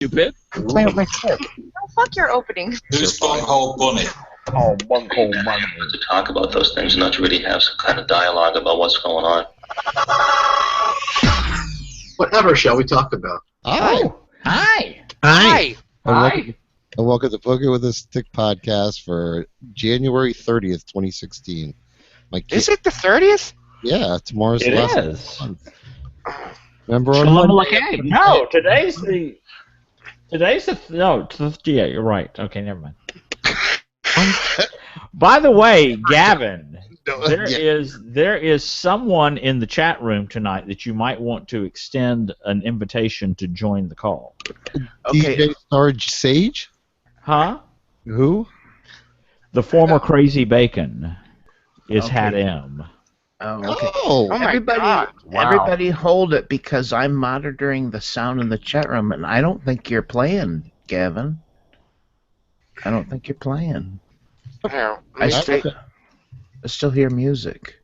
Stupid. Play with my stick. Oh, fuck your opening. Who's Bunghole Bunny? Oh, bunghole money. To talk about those things and not to really have some kind of dialogue about what's going on. Whatever shall we talk about? Hi. Oh, hi. Hi. And welcome to Pokin with a Stick podcast for January 30th, 2016. Is it the 30th? Yeah, tomorrow's the It last is. month. Remember on Shalom Monday? Aleichem. No, today's the yeah, you're right. Okay, never mind. By the way, Gavin, there is someone in the chat room tonight that you might want to extend an invitation to join the call. Okay. DJ Sarge Sage? Huh? Who? The former Crazy Bacon is Hat M. Oh, okay. Oh, my God. Wow. Everybody hold it because I'm monitoring the sound in the chat room, and I don't think you're playing, Gavin. I don't think you're playing. Here, I still hear music.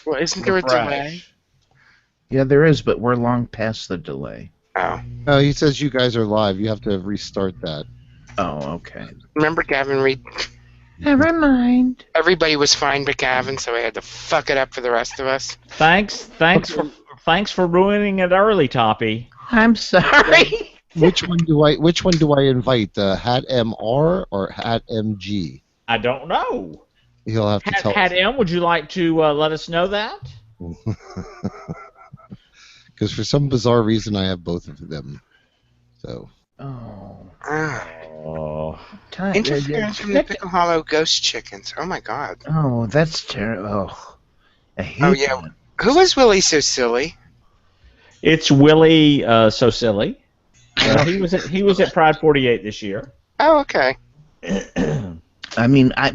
well, isn't there a delay? Yeah, there is, but we're long past the delay. Oh. no, he says you guys are live. You have to restart that. Oh, okay. Remember Gavin Reed? Never mind. Everybody was fine but Gavin, so I had to fuck it up for the rest of us. Thanks for ruining it early, Toppy. I'm sorry. Which one do I invite? Hat MR or Hat MG? I don't know. He'll have to tell Hat M, would you like to let us know that? Because for some bizarre reason I have both of them. So. Oh. Oh. Time. Interference from the Pickle Hollow Ghost Chickens. Oh my God. Oh, that's terrible. Oh. I hate Oh yeah. that. Who was Willie so silly? It's Willie So Silly. He was at Pride 48 this year. Oh, okay. I mean, I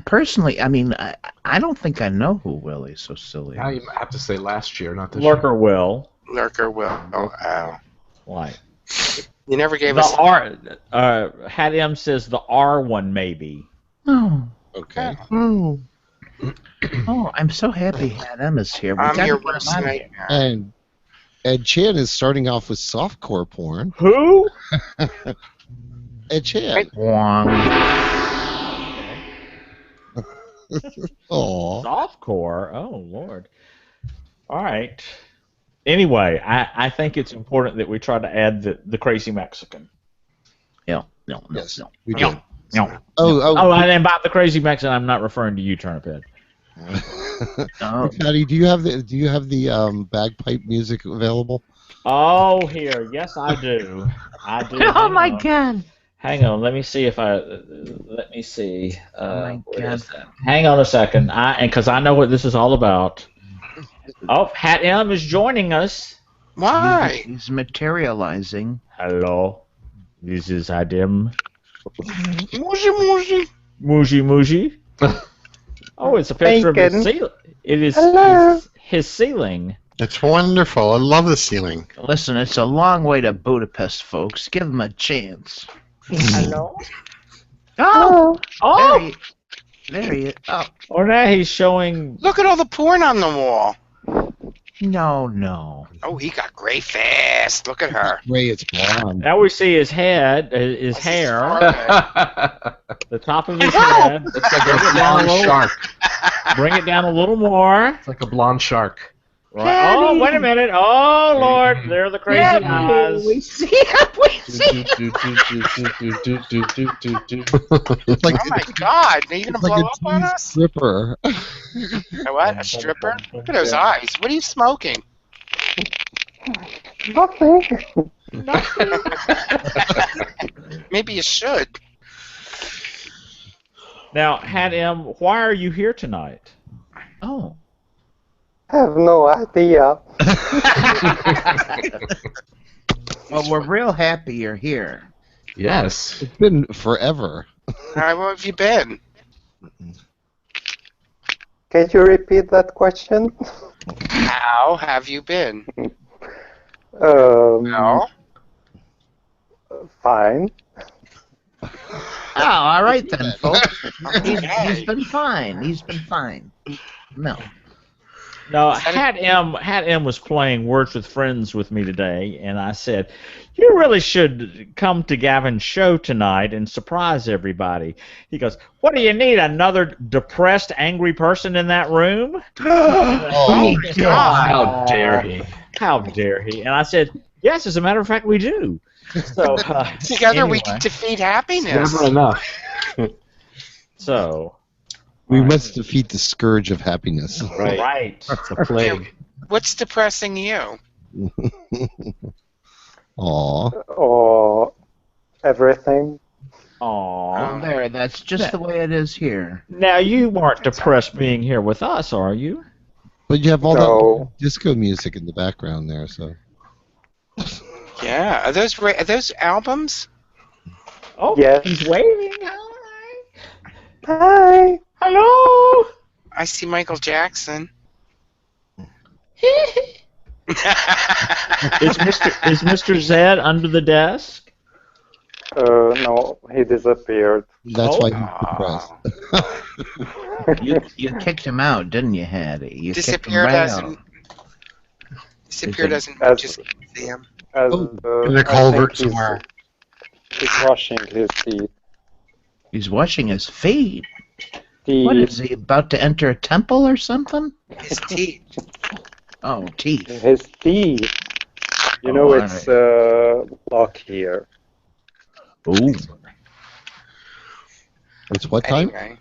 don't think I know who Willie So Silly Now is. you have to say last year, not this year. Lurker Will. Lurker will. Oh. Like You never gave the us. R. Hat M says the R one maybe. Oh. Okay. Oh. Oh, I'm so happy Adam is here. We I'm gotta your get him worst on here. nightmare. And Ed Chan is starting off with softcore porn. Who? Ed Chan. Wong. Aw. Softcore. Oh Lord. All right. Anyway, I think it's important that we try to add the crazy Mexican. No. Yes, we did. No. Oh. And about the crazy Mexican, I'm not referring to you, Turniphead. Oh. Patty, do you have the bagpipe music available? Oh, here. Yes, I do. I do. Oh my God. Hang on. Let me see if I. Let me see. Oh my where God. is that? Hang on a second. Because I know what this is all about. Oh, Hat M is joining us. Why? He's materializing. Hello. This is Hat M. Muji. Muji. Oh, it's a picture of his ceiling. It is his ceiling. It's wonderful. I love the ceiling. Listen, it's a long way to Budapest, folks. Give him a chance. Hello? Oh! Oh! There he is. Oh. Or now he's showing. Look at all the porn on the wall. No. Oh, he got gray fast. Look at her. Ray, it's blonde. Now we see his head, his hair, Okay. the top of his head. It's like a blonde shark. Bring it down a little more. It's like a blonde shark. Right. Oh, wait a minute. Oh, Lord. There are the crazy eyes. We see him. It's like, Oh my God. Are you going to it's blow like up a on teen us? stripper. A what? A stripper? Look at those eyes. What are you smoking? Maybe you should. Now, Hat M, why are you here tonight? Oh. Have no idea. Well, we're real happy you're here. Yes. It's been forever. Where have you been? Can you repeat that question? How have you been? No. Fine. Oh, all right then, folks. He's been fine. No. No, Hat M was playing Words with Friends with me today, and I said, "You really should come to Gavin's show tonight and surprise everybody." He goes, "What do you need? Another depressed, angry person in that room?" Oh, God. How dare he? How dare he? And I said, "Yes, as a matter of fact, we do." So Together we anyway. can defeat happiness. Never enough. So we must defeat the scourge of happiness. right. It's a plague. What's depressing you? Aw. Or everything. Aw. There, that's just the way it is here. Now you weren't depressed being here with us, are you? But you have all No. that disco music in the background there, so. Yeah. Are those albums? Oh, Yes. he's waving. Hi. Hi. Hello. I see Michael Jackson. Is Mr. Zed under the desk? No, he disappeared. That's Oh. why he's depressed. You kicked him out, didn't you, Hattie? You kicked him Disappear right doesn't. out. Disappear doesn't As- just see him. As, Oh, In the I culvert think somewhere. He's washing his teeth. He's washing his feet. Teeth. What is he about to enter a temple or something? His teeth. Oh, teeth. His teeth. You Oh, know, all it's lock here. Ooh. It's what time? Anyway,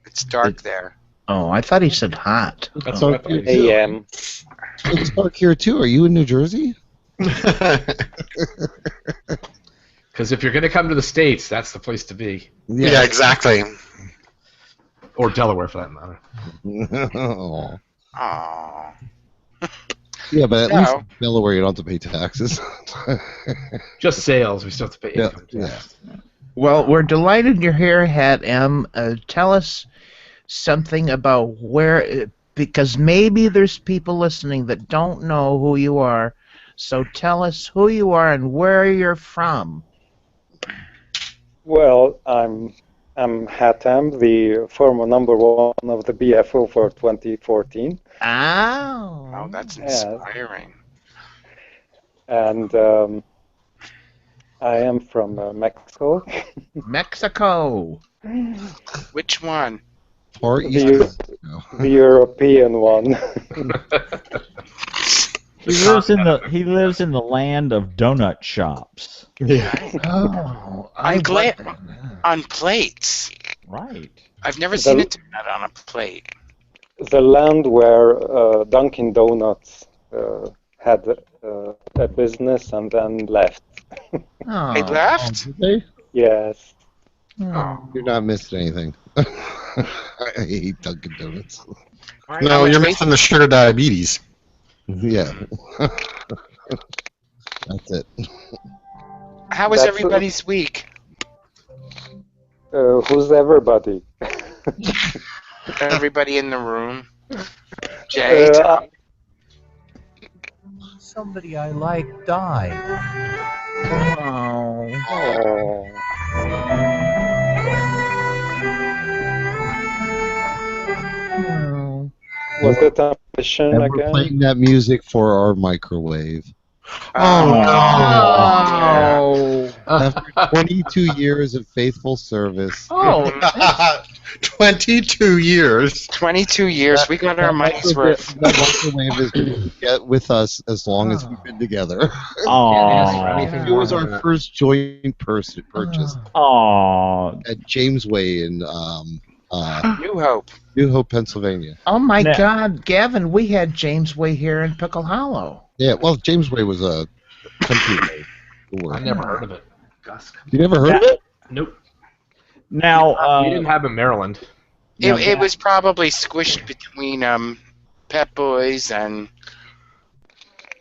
it's dark there. Oh, I thought he said hot. That's Oh. what I thought. A.M. It's dark here too. Are you in New Jersey? Because if you're going to come to the States, that's the place to be. Yeah, exactly. Or Delaware, for that matter. Aw. Aww. Yeah, but at No. least in Delaware you don't have to pay taxes. Just sales. We still have to pay Yeah, income tax. Well, we're delighted you're here, Hat M. Tell us something about where, because maybe there's people listening that don't know who you are. So tell us who you are and where you're from. Well, I'm Hatem, the former #1 of the BFO for 2014, Oh, that's Yeah. inspiring. and I am from Mexico. Mexico. Which one? Far The, east. the European one. He lives in the land of donut shops. Oh, I'm glad. On plates. Right. I've never seen a donut on a plate. The land where Dunkin' Donuts had a business and then left. Oh. They left? Did they? Yes. Oh. You're not missing anything. I hate Dunkin' Donuts. No, you're missing the sugar diabetes. Yeah. That's it. How was That's- everybody's week? Who's everybody? Everybody in the room? Jay? Somebody I like died. Oh. Oh. Oh. Was it a mission And we're again? playing that music for our microwave. Oh. After 22 years of faithful service. Oh. 22 years. 22 years. We got our money's worth. That microwave is going to get with us as long as we've been together. Aww. It was our first joint purchase Aww. at James Way in New Hope. New Hope, Pennsylvania. Oh my Now- God, Gavin! We had James Way here in Pickle Hollow. Yeah, well, James Way was a country way. I never heard of it. Gus. You never heard of it? Nope. Now, we didn't have in Maryland. It was probably squished between Pep Boys and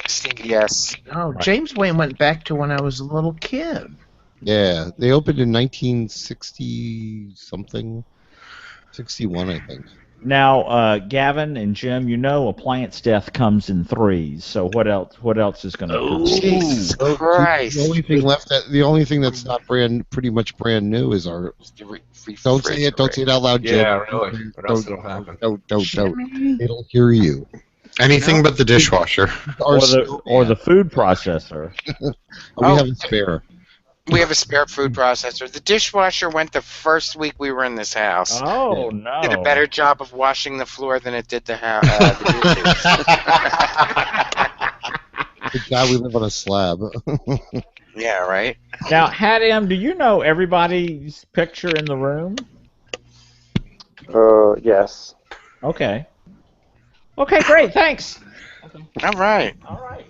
CBS. Oh, James Way went back to when I was a little kid. Yeah, they opened in 1960 something, 61, I think. now, Gavin and Jim, you know, appliance death comes in threes. So what else? What else is going to occur? Jesus Christ. The only thing left, the only thing that's not pretty much brand new is our. Don't say it. Don't say it out loud, Jim. Yeah, really. What else will happen? Don't. It'll hear you. Anything but the dishwasher. Our Or the food processor. we have a spare. We have a spare food processor. The dishwasher went the first week we were in this house. Oh no! Did a better job of washing the floor than it did the dishes. Thank God we live on a slab. Yeah, right? Now, Hadim, do you know everybody's picture in the room? Yes. Okay. Okay, great. Thanks. All right. All right.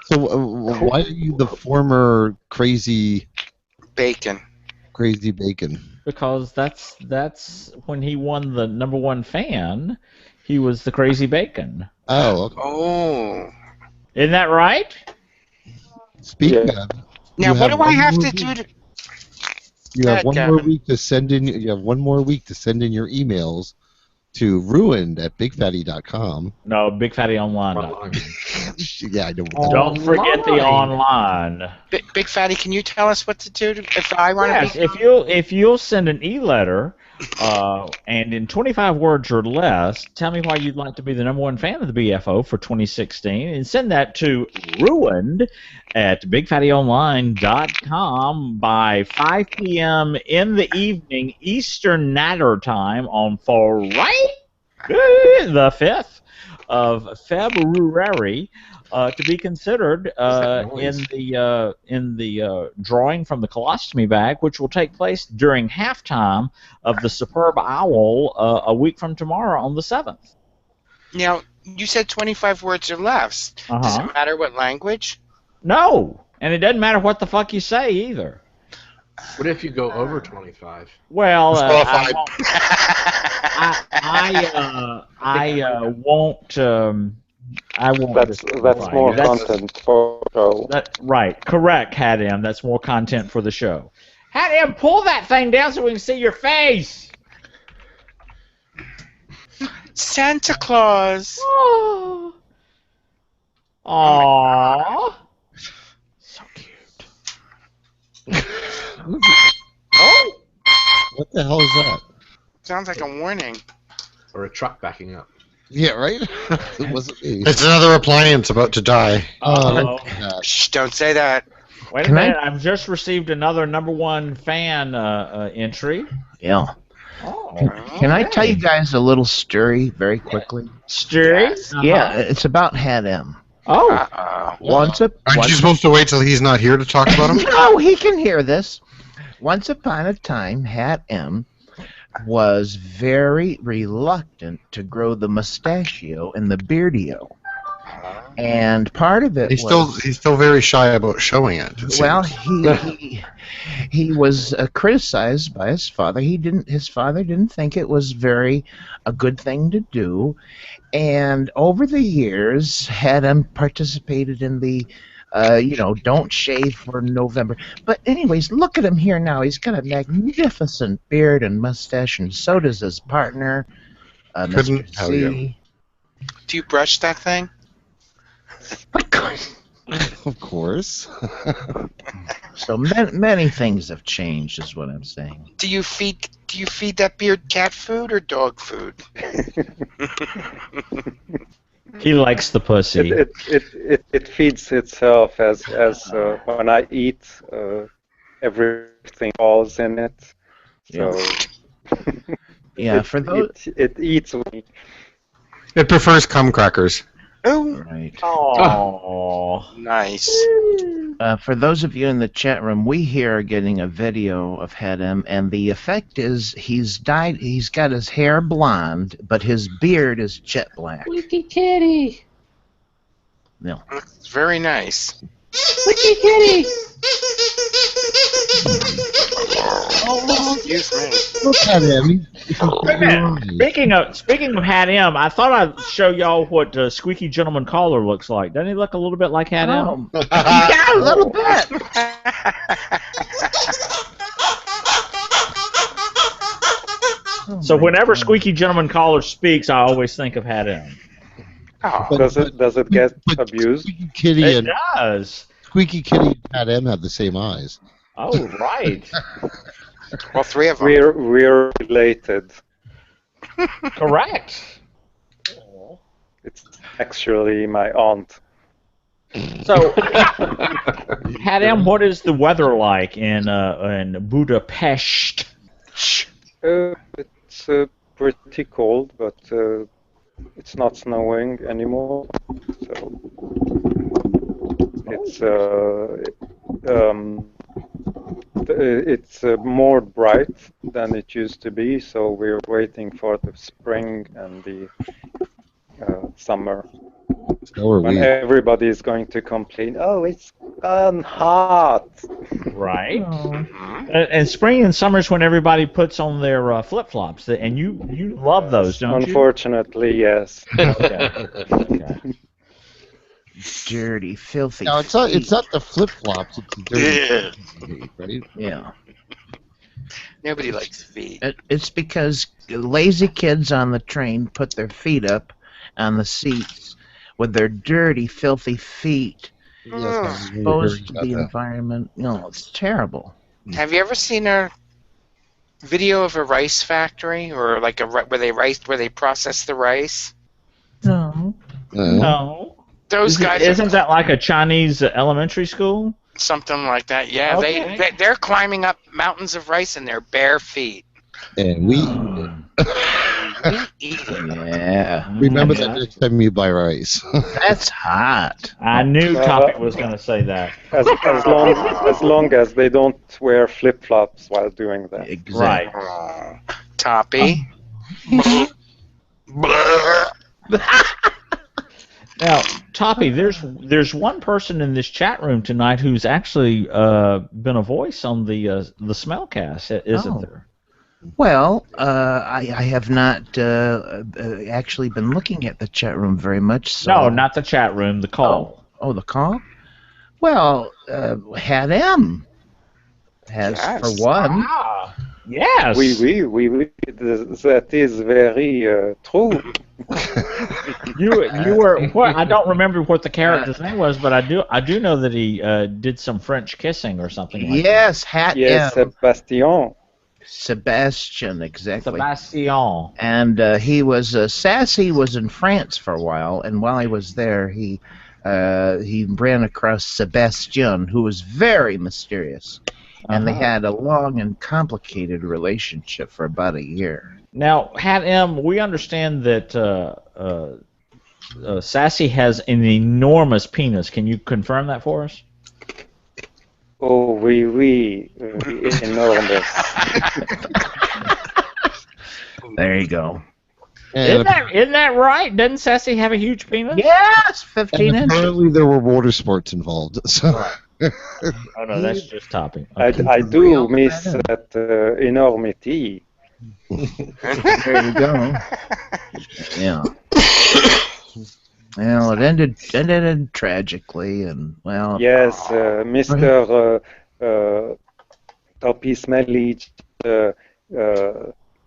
So why are you the former crazy Bacon. bacon? Because that's when he won the #1 fan. He was the Crazy Bacon. Oh, okay. Oh. Isn't that right? Speaking Yeah. of, Now, you what have do I one have more to week. do to... You have Go one ahead, more Gavin. week to send in. You have one more week to send in your emails to ruined@bigfatty.com. No, BigFattyOnline.com. Yeah, I know. Don't forget the online. Big Fatty, can you tell us what to do if I want Yes, to be... if you'll send an e-letter, and in 25 words or less, tell me why you'd like to be the #1 fan of the BFO for 2016, and send that to ruined@bigfattyonline.com by 5 p.m. in the evening Eastern Natter Time on Friday, the 5th of February. To be considered in the drawing from the colostomy bag, which will take place during halftime of the Superb Owl a week from tomorrow on the 7th. Now, you said 25 words or less. Does it matter what language? No, and it doesn't matter what the fuck you say either. What if you go over 25? Well, I won't. I won't. That's more content for the show. Right, correct, Hadim. That's more content for the show. Hadim, pull that thing down so we can see your face. Santa Claus. Oh. Aww. So cute. Oh! What the hell is that? Sounds like a warning. Or a truck backing up. Yeah, right? It wasn't me. It's another appliance about to die. Uh-oh. Shh, don't say that. Wait a minute, I've just received another #1 fan entry. Yeah. Oh. Can I tell you guys a little story very quickly? Story? Yeah, it's about Hadim. Oh. Once Aren't you supposed to wait till he's not here to talk about him? No, he can hear this. Once upon a time, Hadim was very reluctant to grow the mustachio and the beardio. And part of it He's was... still very shy about showing it. Well, he was criticized by his father. His father didn't think it was a good thing to do. And over the years, Hadim participated in the don't shave for November. But anyways, look at him here now. He's got a magnificent beard and mustache, and so does his partner, Mr. tell C. you. Do you brush that thing? Of course. So many things have changed, is what I'm saying. Do you feed that beard cat food or dog food? He likes the pussy. It feeds itself as when I eat, everything falls in it. So Yeah, for those it eats me. It prefers cum crackers. Oh, right. Oh, nice. For those of you in the chat room, we here are getting a video of Hadim, and the effect is he's dyed. He's got his hair blonde, but his beard is jet black. Squeaky kitty. No. It's very nice. Squeaky kitty. Oh, excuse me. Look at him. wait a minute. Speaking of Hadim, I thought I'd show y'all what Squeaky Gentleman Caller looks like. Doesn't he look a little bit like Hadim? Yeah, a little bit. So whenever Squeaky Gentleman Caller speaks, I always think of Hadim. Oh, Does it get abused? Squeaky Kitty It and does. Squeaky Kitty and Hadim have the same eyes. Oh, right. well, three of them. We're related. Correct. It's actually my aunt. So, Hadam, what is the weather like in Budapest? It's pretty cold, but it's not snowing anymore. So it's more bright than it used to be. So we're waiting for the spring and the summer. So are When we. everybody is going to complain, oh, it's gone hot. Right. Oh. And spring and summer's when everybody puts on their flip-flops, and you love those, don't you? Unfortunately, yes. Okay. Dirty, filthy. No, it's not. It's feet. not the flip flops. It's the dirty feet, right? Yeah. Nobody likes feet. It's because lazy kids on the train put their feet up on the seats with their dirty, filthy feet Yes, I exposed to heard the about environment. No, it's terrible. Have you ever seen a video of a rice factory or like where they process the rice? No. that. No. Those guys Isn't that like a Chinese elementary school? something like that. Yeah, Okay. they're climbing up mountains of rice in their bare feet. And we We eat it. Yeah. remember that next time you buy rice. That's hot. I knew Topic was going to say that. As long as they don't wear flip flops while doing that. Exactly. Oh, Toppy. Now, Toppy, there's one person in this chat room tonight who's actually been a voice on the Smellcast, isn't there? Well, I have not actually been looking at the chat room very much. So. No, not the chat room, the call. Oh, the call? Well, had M has Yes. for one. Ah, yes. Oui. That is very true. You were. What, I don't remember what the character's name was, but I do know that he did some French kissing or something like Yes, Hat Yes, M. Sebastian. Sebastian, that. exactly. Sebastian. And he was Sassy was in France for a while, and while he was there, he ran across Sebastian, who was very mysterious, and they had a long and complicated relationship for about a year. Now, Hat M, we understand that Sassy has an enormous penis. Can you confirm that for us? Oh, oui, enormous. There you go. And Isn't that right? Doesn't Sassy have a huge penis? Yes, 15 and inches. apparently there were water sports involved. So Oh no, that's just topping. I do miss that enormity. There you go. Yeah. Well, it ended tragically, and well. Yes, Mr. Toppy Smelly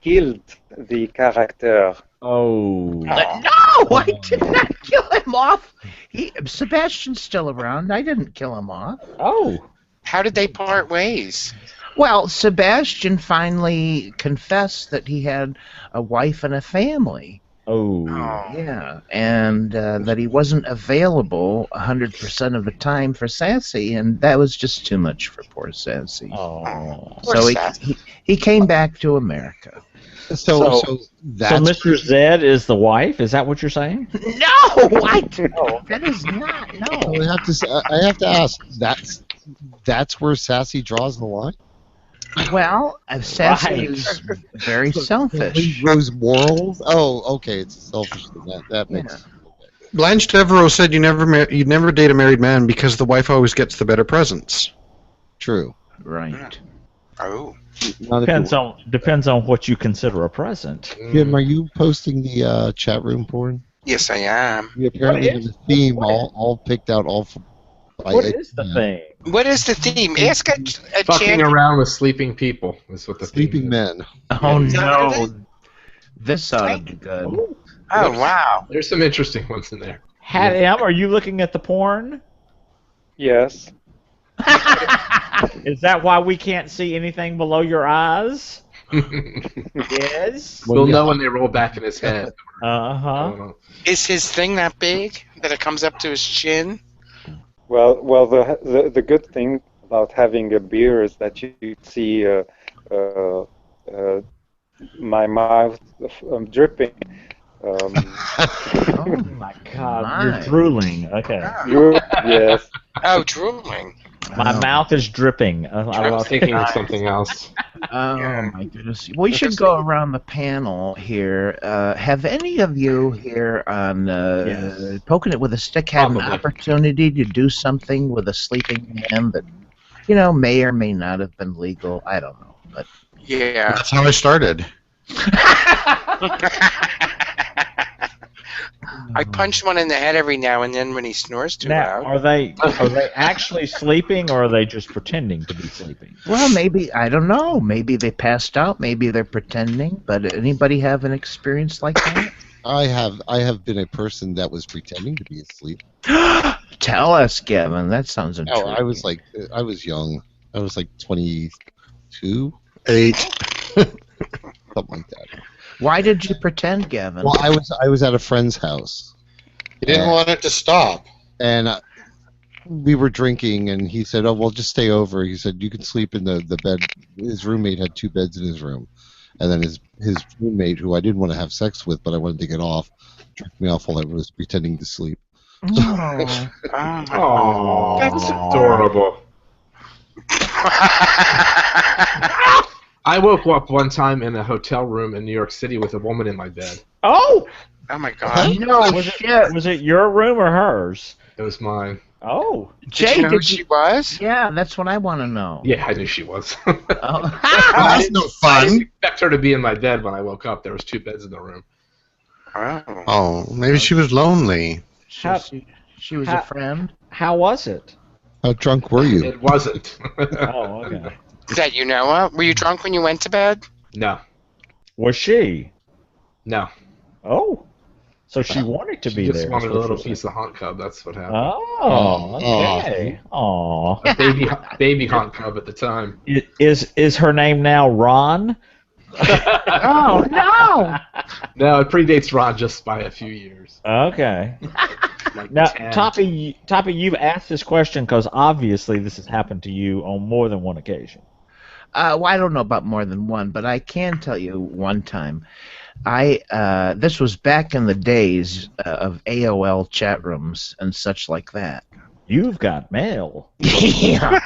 killed the character. Oh. No, I did not kill him off. Sebastian's still around. I didn't kill him off. Oh. How did they part ways? Well, Sebastian finally confessed that he had a wife and a family. Oh. Yeah, and that he wasn't available 100% of the time for Sassy, and that was just too much for poor Sassy. Oh. So he came back to America. so So that's Mr. Zed is the wife? Is that what you're saying? No, that is not. No. I have to ask. That's where Sassy draws the line. Well, Sassy Right. is very selfish. Rose morals. Oh, okay. It's selfish. That makes. Blanche Devereaux said you'd never date a married man because the wife always gets the better presents. True. Right. Oh. Not if Depends on what you consider a present. Jim, are you posting the chat room porn? Yes, I am. You apparently have a theme all picked out What is the thing? What is the theme? Ask a Fucking champion. around with sleeping people is what the Sleeping theme is. men. Oh no, this ought to be good. Oh, wow. There's some interesting ones in there. Hat M, are you looking at the porn? Yes. Is that why we can't see anything below your eyes? Yes. We'll know when they roll back in his head. Uh-huh. Is his thing that big that it comes up to his chin? Well, the good thing about having a beer is that you see my mouth dripping. Oh Oh my God, you're my. drooling. Okay. Yes. Oh, drooling. My Oh. mouth is dripping. I was thinking of something else. Oh my goodness. We should go around the panel here. Have any of you here on Yes. Poking It with a Stick had an Probably. opportunity to do something with a sleeping man that, you know, may or may not have been legal? I don't know. But Yeah. That's how I started. I punch one in the head every now and then when he snores too Now, loud. are they actually sleeping, or are they just pretending to be sleeping? well, maybe I don't know. Maybe they passed out. Maybe they're pretending. But anybody have an experience like that? I have been a person that was pretending to be asleep. Tell us, Gavin. That sounds Oh, intriguing. I was young. I was like 22, 8. something like that. Why did you pretend, Gavin? Well, I was at a friend's house. He didn't want it to stop. And we were drinking, and he said, "Oh, well, just stay over." He said, "You can sleep in the bed." His roommate had 2 beds in his room, and then his roommate, who I didn't want to have sex with, but I wanted to get off, jerked me off while I was pretending to sleep. Oh. Oh, that's adorable. I woke up one time in a hotel room in New York City with a woman in my bed. Oh, Oh my God. No shit. was it your room or hers? It was mine. Oh, Did you know who she was? Yeah, that's what I want to know. Yeah, I knew she was. Oh. That's no I didn't fun. expect her to be in my bed when I woke up. There was 2 beds in the room. Oh. Oh, maybe she was lonely. She was a friend. how was it? How drunk were you? It wasn't. Oh, okay. That you know of? Were you drunk when you went to bed? No. Was she? No. Oh, so she wanted to She be just there. wanted a little piece of haunt cub. That's what happened. Oh, okay. Oh, A baby haunt cub at the time. is her name now Ron? Oh no! No, it predates Ron just by a few years. Okay. Like Now, 10. Toppy, you've asked this question because obviously this has happened to you on more than one occasion. Well, I don't know about more than one, but I can tell you one time. This was back in the days of AOL chat rooms and such like that. You've got mail. Yeah.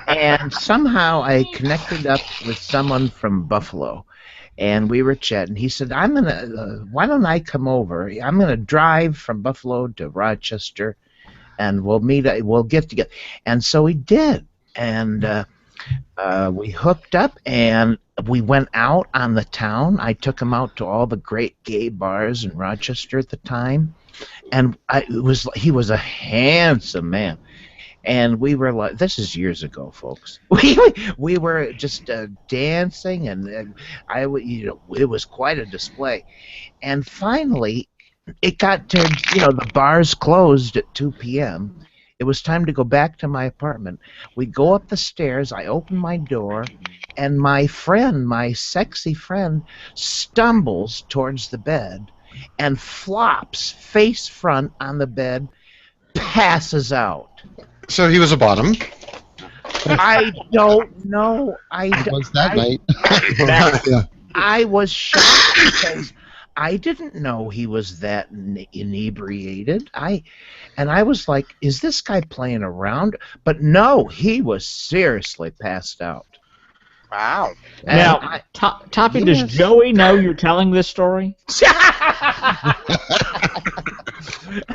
And somehow I connected up with someone from Buffalo, and we were chatting. He said, why don't I come over? I'm gonna drive from Buffalo to Rochester, and we'll get together. And so we did, and we hooked up, and we went out on the town. I took him out to all the great gay bars in Rochester at the time, and he was a handsome man. And we were like, this is years ago, folks. We were just dancing, and it was quite a display. And finally, it got to, the bars closed at 2 p.m. It was time to go back to my apartment. We go up the stairs. I open my door, and my sexy friend, stumbles towards the bed and flops face front on the bed, passes out. So he was a bottom. I don't know. It was that night. Yeah. I was shocked because I didn't know he was that inebriated. I was like, is this guy playing around? But no, he was seriously passed out. Wow. And Now, Toppy, does Joey know you're telling this story?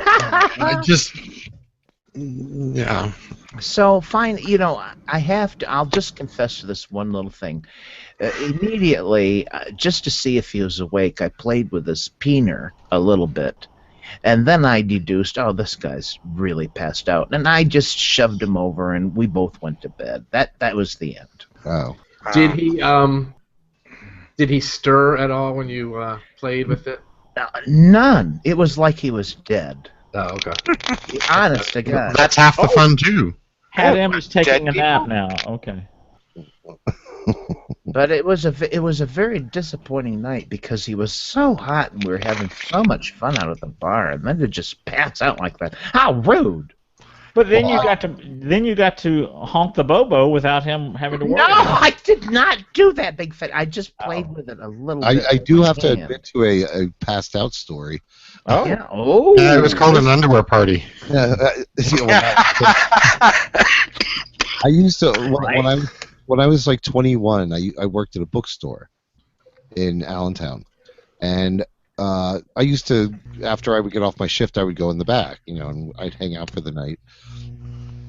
I just, yeah. So fine, I'll just confess to this one little thing. Immediately, just to see if he was awake, I played with his peener a little bit. And then I deduced, oh, this guy's really passed out. And I just shoved him over, and we both went to bed. That was the end. Wow. Did he stir at all when you played with it? None. It was like he was dead. Oh, okay. Honest to God. That's half the fun too. Had him is taking dead a nap now. Okay. But it was a very disappointing night because he was so hot and we were having so much fun out at the bar, and then to just pass out like that. How rude! But then you got to honk the bobo without him having to worry. No, about it. I did not do that, Big Fat. I just played with it a little bit. I do have to Man. admit to a passed out story. Oh, Yeah. Oh. It was called an underwear party. I used to when I was like 21. I worked at a bookstore in Allentown, and I used to, after I would get off my shift, I would go in the back, and I'd hang out for the night.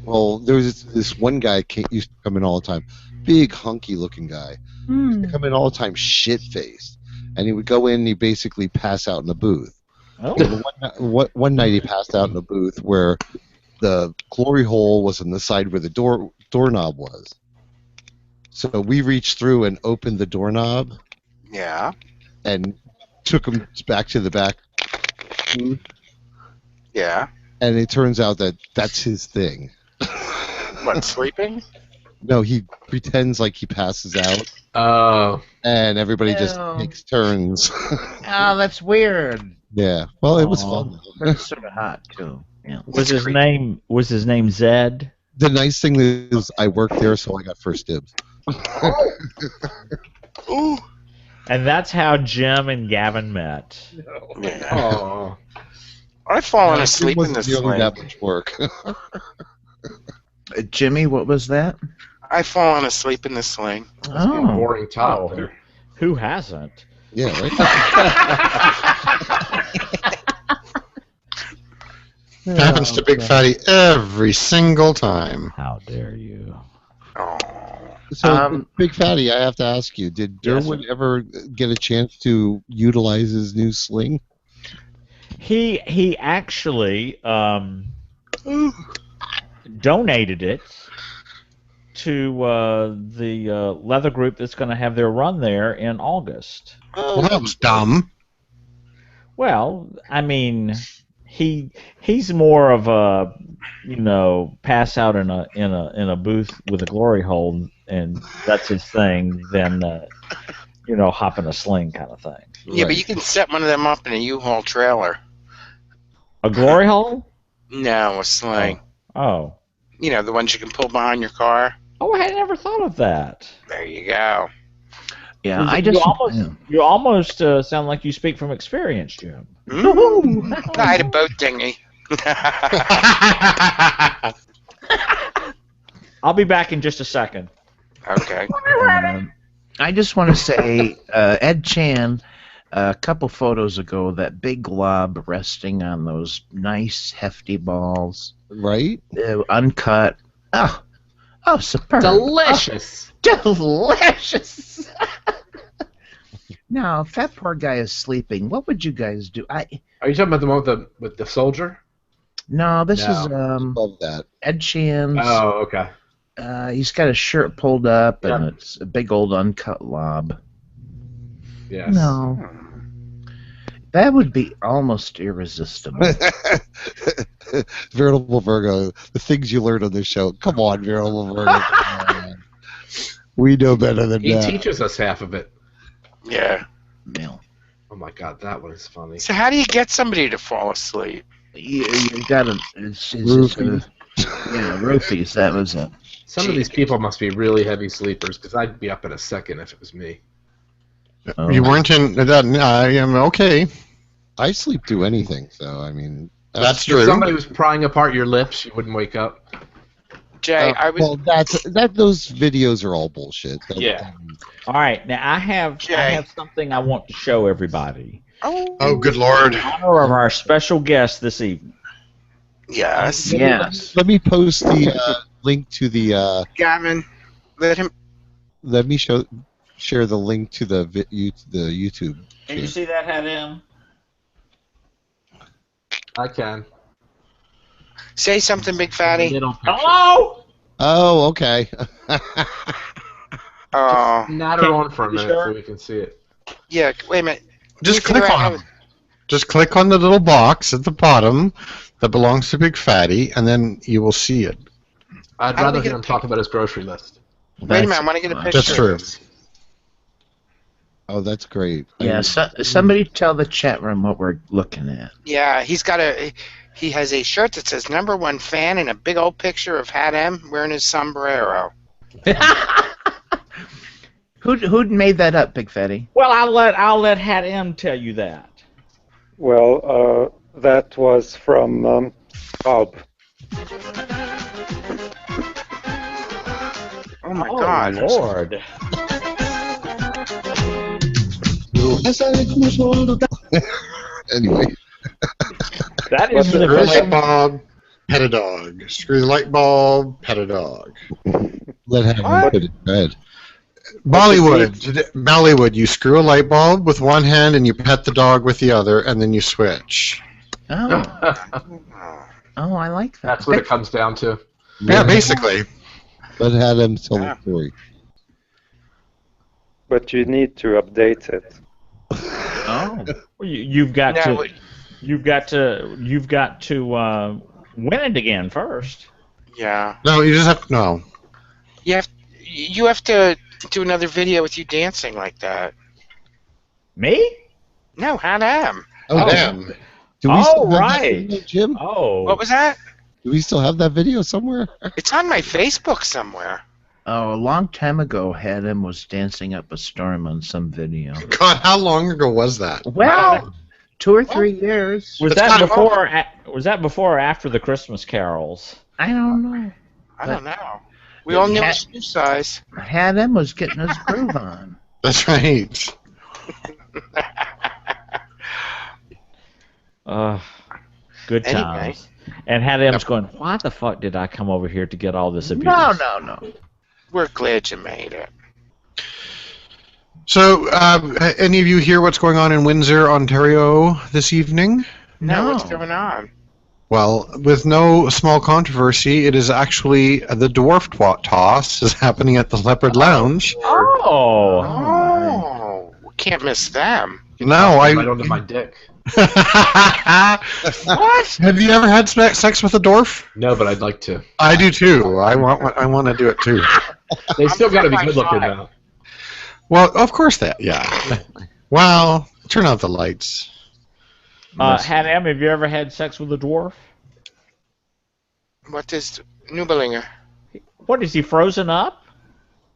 Well, there was this one guy used to come in all the time, big hunky looking guy. He used to come in all the time, shit faced, and he would go in and he'd basically pass out in the booth. Oh. One night he passed out in a booth where the glory hole was on the side where the doorknob was. So we reached through and opened the doorknob. Yeah. And took him back to the back booth. Yeah. And it turns out that that's his thing. What, sleeping? No, he pretends like he passes out. Oh. And everybody just Ew. takes turns. Oh, that's weird. Yeah. Well, it was fun. But it's sort of hot too. Yeah. Was his name Zed? The nice thing is I worked there, so I got first dibs. Ooh. And that's how Jim and Gavin met. Yeah. Oh. I've fallen It asleep in wasn't this nearly sling. that much work. Jimmy, what was that? I've fallen asleep in the sling. Must be a Oh. boring top Oh. there. Who hasn't? Yeah, right? Happens to Big Fatty every single time. How dare you? Oh. So, Big Fatty, I have to ask you, did Yes, Derwin ever get a chance to utilize his new sling? He actually donated it to the leather group that's going to have their run there in August. Well, that was dumb. Well, I mean, he's more of a pass out in a booth with a glory hole, and that's his thing, than hop in a sling kind of thing. Yeah, but you can set one of them up in a U-Haul trailer. A glory hole? No, a sling. Oh. You know, the ones you can pull behind your car. Oh, I had never thought of that. There you go. Yeah, I just You almost sound like you speak from experience, Jim. I had a boat dinghy. I'll be back in just a second. Okay. I just want to say, Ed Chan, a couple photos ago, that big glob resting on those nice hefty balls, right? Uncut. Oh, superb! Delicious. Oh, delicious. Now, if that poor guy is sleeping, what would you guys do? Are you talking about the one with the soldier? No, this No. is Above that. Ed Chan's. Oh, okay. He's got his shirt pulled up, and Yep. it's a big old uncut lob. Yes. No. That would be almost irresistible. Veritable Virgo, the things you learn on this show. Come on, Veritable Virgo. Come on. We know better than He that. teaches us half of it. Yeah. No. Oh my god, that one is funny. So how do you get somebody to fall asleep? You got to. Roofies. Yeah, roofies. That was it. Some of these people must be really heavy sleepers, because I'd be up in a second if it was me. Oh. You weren't in that. I am okay. I sleep through anything, so I mean. That's If true. somebody was prying apart your lips, you wouldn't wake up. Jay, I was. Well, those videos are all bullshit. Yeah. All right, now I have something I want to show everybody. Oh, good lord. In honor of our special guest this evening. Yes. Yes. Let me post the link to the. Gavin, let him. Let me share the link to the YouTube. Can you see that, Hat M? I can. Say something, Big Fatty. Hello? Oh, okay. Oh. Natter on for a minute sure? so we can see it. Yeah, wait a minute. Just Can you click figure out on them. Just click on the little box at the bottom that belongs to Big Fatty, and then you will see it. I'd How do we rather get hear a him talk about his grocery list. Wait a minute, I want to get a picture. That's true. Of this. Oh, that's great. Yeah, somebody tell the chat room what we're looking at. Yeah, he has a shirt that says #1 fan and a big old picture of Hat M wearing his sombrero. Who'd made that up, Big Fetty? Well, I'll let Hat M tell you that. Well, that was from Bob. Oh my God! Lord. Anyway, That is Screw the the light bulb, pet a dog. Screw the light bulb, pet a dog. let him put it in bed. Bollywood, you screw a light bulb with one hand and you pet the dog with the other, and then you switch. Oh, I like that. That's what it comes down to. Yeah, basically. Let him tell the story. But you need to update it. Oh, Well, you've got to win it again first. Yeah. No, you just have to know. You have to do another video with you dancing like that. Me? No, Hat M. Oh, damn. Do we still have that right. video, Jim? Oh. What was that? Do we still have that video somewhere? It's on my Facebook somewhere. a long time ago, Adam was dancing up a storm on some video. God, how long ago was that? Well, 2 or 3 years. Was that before or after the Christmas carols? I don't know. I don't know. We all knew his shoe size. Adam was getting his groove on. That's right. Good Anyway. times. And Adam's going, why the fuck did I come over here to get all this abuse? No. We're glad you made it. So, any of you hear what's going on in Windsor, Ontario this evening? No, what's going on? Well, with no small controversy, it is actually the dwarf toss is happening at the Leopard Lounge. Oh, we can't miss them. No, right onto my dick. What? Have you ever had sex with a dwarf? No, but I'd like to. I do too. I want to do it too. They still got to be good looking though. Well, of course that. Yeah. Well, turn out the lights. Adam, have you ever had sex with a dwarf? What is Nubelinger? What, is he frozen up?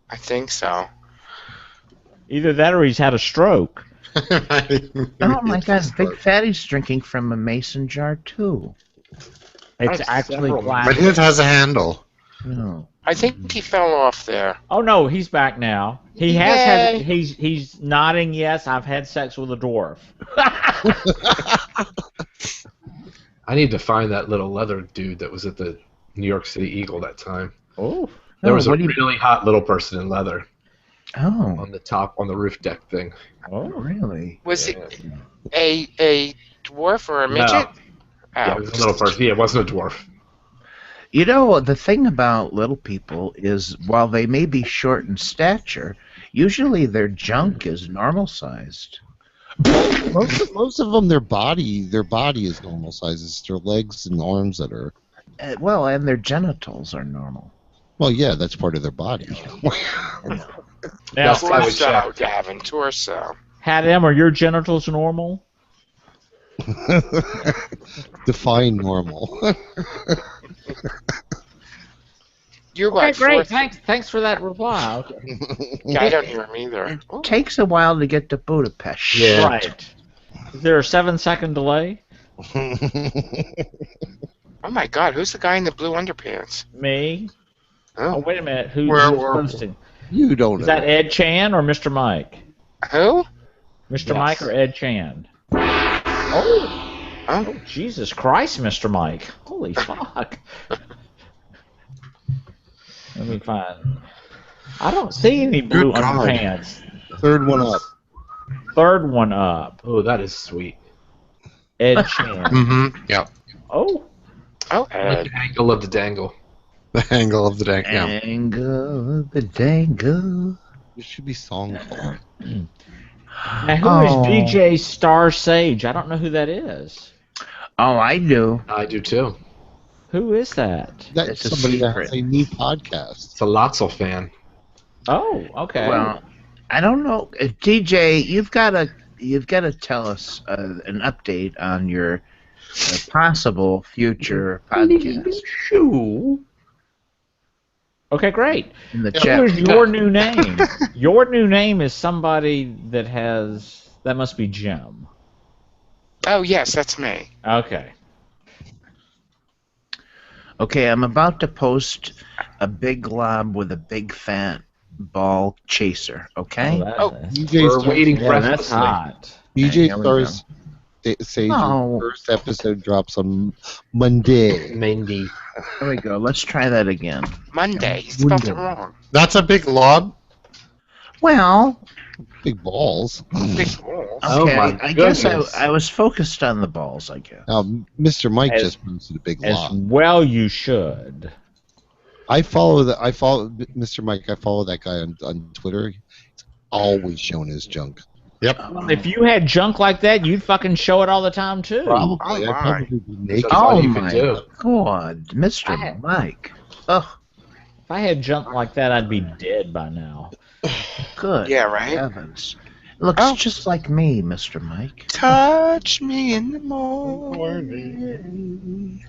I think so. Either that or he's had a stroke. Oh my God, Big Fatty's drinking from a mason jar too. It's actually But plastic. his has a handle. No. I think he fell off there. Oh no, he's back now. He has had. He's nodding. Yes, I've had sex with a dwarf. I need to find that little leather dude that was at the New York City Eagle that time. Oh. There was a really hot little person in leather Oh, on the roof deck thing. oh, really? Was it a dwarf or a midget? No. Oh. Yeah, it was a little person. Yeah, it wasn't a dwarf. You know, the thing about little people is, while they may be short in stature, usually their junk is normal sized. Most of them, their body is normal size. It's their legs and arms that are. Well, and their genitals are normal. Well, yeah, that's part of their body. Now, Torso, Gavin, torso. Adam, are your genitals normal? Define normal. You're Okay, what? great. Fourth? Thanks for that reply. Okay. Yeah, I don't hear him either. It takes a while to get to Budapest. Yeah. Right. Is there a 7-second delay? Oh my God, who's the guy in the blue underpants? Me? Oh, Oh, wait a minute. Who's Where- posting? You don't Is know. that Ed Chan or Mr. Mike? who? Mr. Yes. Mike or Ed Chan? Oh, Jesus Christ, Mr. Mike. Holy fuck. Let me find. I don't see any blue Good God. underpants. Third one up. Third one up. Oh, that is sweet. Ed Chan. Mm-hmm. Yep. Oh. Oh, Like Ed. the angle of the dangle. The angle of the deck. Yeah. Angle of the dangle. It should be song called. Now, who is DJ Star Sage? I don't know who that is. Oh, I do. I do too. Who is that? That's It's a somebody that secret. has a new podcast. It's a Lotso fan. Oh, okay. Well, I don't know, DJ. You've got to tell us an update on your possible future podcast Shoo. Okay, great. in the Yeah. chat. What is your new name? Your new name is somebody that must be Jim. Oh, yes, that's me. Okay. Okay, I'm about to post a big glob with a big fat ball chaser. Okay. We're waiting yeah, that's breathlessly. hot. DJ Here we go. Stars Sage's Oh. first episode drops on Monday. Mandy. There we go. Let's try that again. Monday. He spelled it wrong. That's a big lob. Well, Big balls. Big balls. Oh, okay. my I guess goodness. I was focused on the balls. I guess. Mr. Mike As- just posted a big As lob. well you should. I follow Mr. Mike. I follow that guy on Twitter. He's always showing his junk. Yep. Well, if you had junk like that, you'd fucking show it all the time, too. Probably. Oh, I'd my. probably be naked. That's all Oh you could my do. God, Mr. Mike. Oh, If I had junk like that, I'd be dead by now. good. Yeah, right? Heavens. Looks Oh. just like me, Mr. Mike. Touch me in the morning.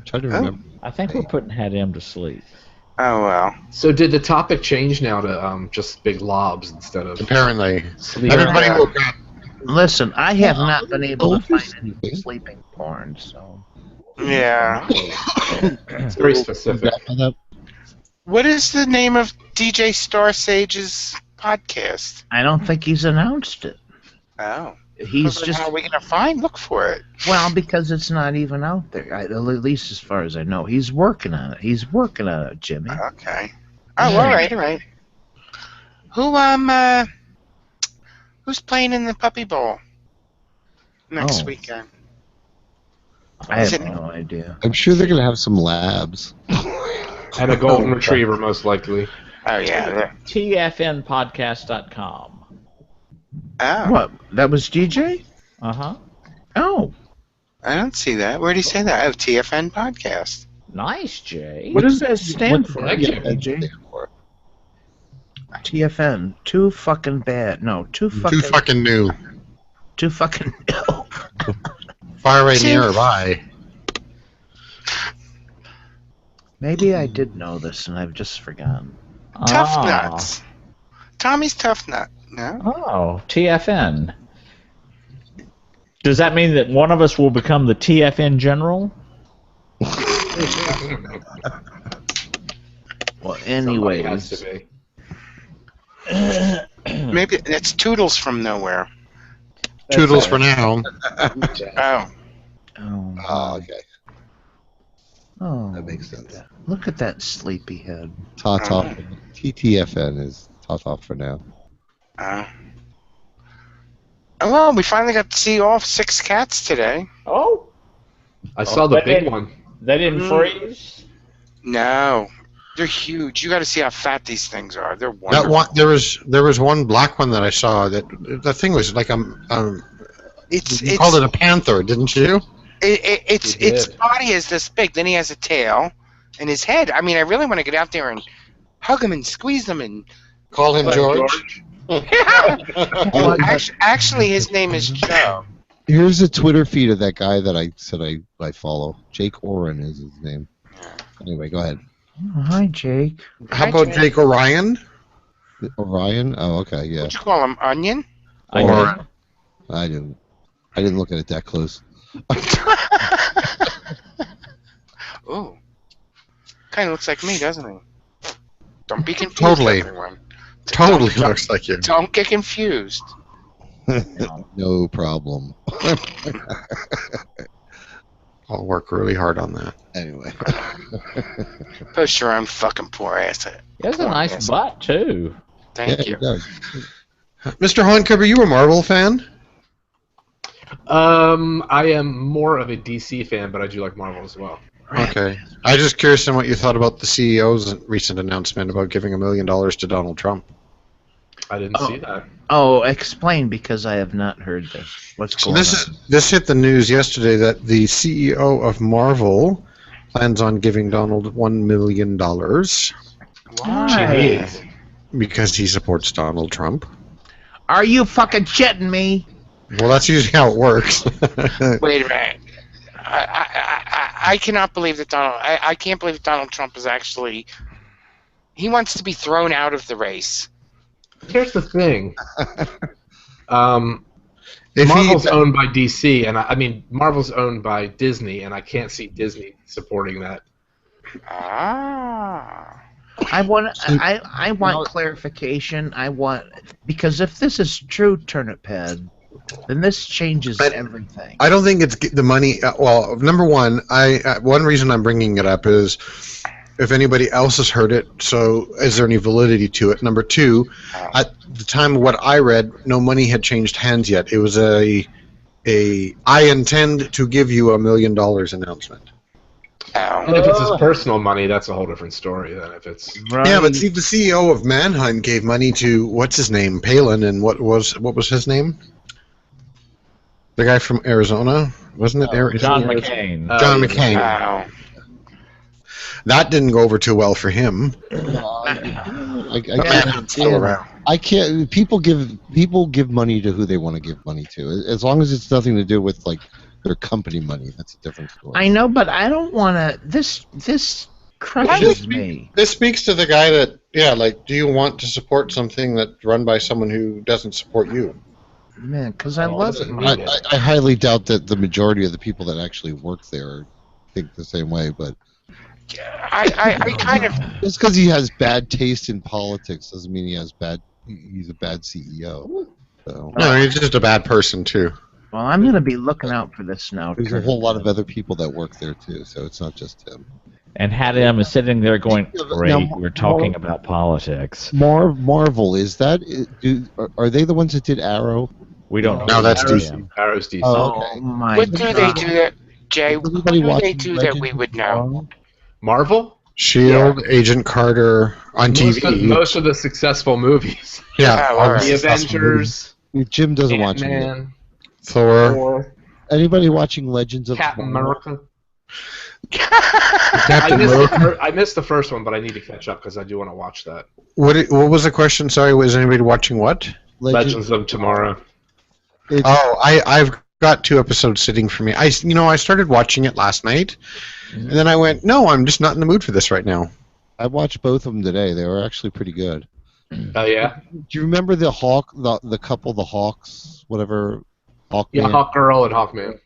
Try to remember. I think we're putting Hat M to sleep. Oh, well. So did the topic change now to just big lobs instead of Apparently. sleep? Everybody woke up. Listen, I have not been able to Oh, find any sleeping porn, so. Yeah. It's very specific. What is the name of DJ Star Sage's podcast? I don't think he's announced it. Oh. He's Well, then just how are we going to look for it? well because it's not even out there. At least as far as I know, he's working on it. He's working on it, Jimmy. Okay. Oh, all right, all right. Who's playing in the Puppy Bowl next Oh. weekend? I Is have it- no idea. I'm sure they're gonna have some labs. And a golden retriever, most likely. Oh, yeah. TFNpodcast.com. Oh, What? That was DJ? Uh-huh. Oh, I don't see that. Where do you say that? Oh, TFN Podcast. Nice, Jay. what does that stand What's for? that DJ? TFN. Too fucking bad. No, too fucking. Too fucking new. Too fucking. Fire right See? nearby. Maybe I did know this and I've just forgotten. Tough Ah. Nuts. Tommy's Tough Nut. No? Oh, TFN. Does that mean that one of us will become the TFN general? Well, Somebody has to anyways. be. Maybe it's Toodles from nowhere. Toodles for now. Oh. Oh, Oh, okay. oh, That makes sense. look at that sleepyhead. Ta-ta. TTFN is ta-ta for now. Oh, well, we finally got to see all 6 cats today. Oh, I saw the but big they- one. they didn't freeze? No. They're huge. You got to see how fat these things are. They're That wonderful. one, there was one black one that I saw that the thing was like you It's called it a panther, didn't you? its He its did. body is this big. Then he has a tail, and his head. I mean, I really want to get out there and hug him and squeeze him. And Call him George. actually, his name is Joe. Here's a Twitter feed of that guy that I said I follow. Jake Oren is his name. Anyway, go ahead. Oh, hi, Jake. How about Jake Orion? Orion? Oh, okay, yeah. What'd you call him? Onion? Or I didn't look at it that close. Ooh, kind of looks like me, doesn't he? Don't be confused, Totally. everyone. totally Don't- looks like you. Don't get confused. No problem. I'll work really hard on that. Anyway. Post your own fucking poor ass. He has a nice butt, too. Thank Yeah, you. it does. Mr. Horncuber, you a Marvel fan? I am more of a DC fan, but I do like Marvel as well. Okay. I was just curious on what you thought about the CEO's recent announcement about giving $1 million to Donald Trump. I didn't see that. Oh, explain because I have not heard this. What's So going this hit the news yesterday that the CEO of Marvel plans on giving Donald $1 million Why? Because he supports Donald Trump. Are you fucking shitting me? Well, that's usually how it works. Wait a minute. I cannot believe that I can't believe Donald Trump is actually. He wants to be thrown out of the race. Here's the thing. If Marvel's he, owned by DC, and I mean Marvel's owned by Disney, and I can't see Disney supporting that. Ah. I want clarification. Because if this is true, Turnip Head, then this changes everything. I don't think it's the money. Well, number one, one reason I'm bringing it up is if anybody else has heard it. So, is there any validity to it? Number two, at the time of what I read, no money had changed hands yet. It was I intend to give you $1 million announcement. And if it's his personal money, that's a whole different story than if it's. Right. Yeah, but see, the CEO of Mannheim gave money to what's his name, Palin, and what was his name? The guy from Arizona, wasn't it? John McCain. John McCain. Wow. That didn't go over too well for him. I can't. People give money to who they want to give money to, as long as it's nothing to do with like their company money. That's a different story. I know, but I don't want to. This crushes me. This speaks to the guy that, do you want to support something that's run by someone who doesn't support you? Man, because I love it. I highly doubt that the majority of the people that actually work there think the same way, but I kind of. Just because he has bad taste in politics doesn't mean he's a bad CEO. So. No, he's just a bad person too. Well, I'm going to be looking out for this now. There's a whole lot of other people that work there too, so it's not just him. And Hadim is sitting there going, "Great, we're talking about politics." Marvel, is that? Are they the ones that did Arrow? We don't know. No, that's DC. Arrow's DC. Oh, okay. My What do they do that, Jay? What Everybody do they watching do that Legends we would of know? Tomorrow? Marvel? Shield, Agent Carter on TV. Most of the successful movies. Yeah, Oh, all right. The Avengers. Jim doesn't watch it. Ant-Man, Thor. Thor, Anybody watching Legends of Captain Tomorrow? America. Captain America. I missed the first one, but I need to catch up because I do want to watch that. What was the question? Sorry, was anybody watching what? Legends of Tomorrow. I've got 2 episodes sitting for me. I started watching it last night, and then I went, no, I'm just not in the mood for this right now. I watched both of them today. They were actually pretty good. Oh yeah. Do you remember the couple, the Hawks, whatever? Hawkman? Yeah, Hawk Girl and Hawkman.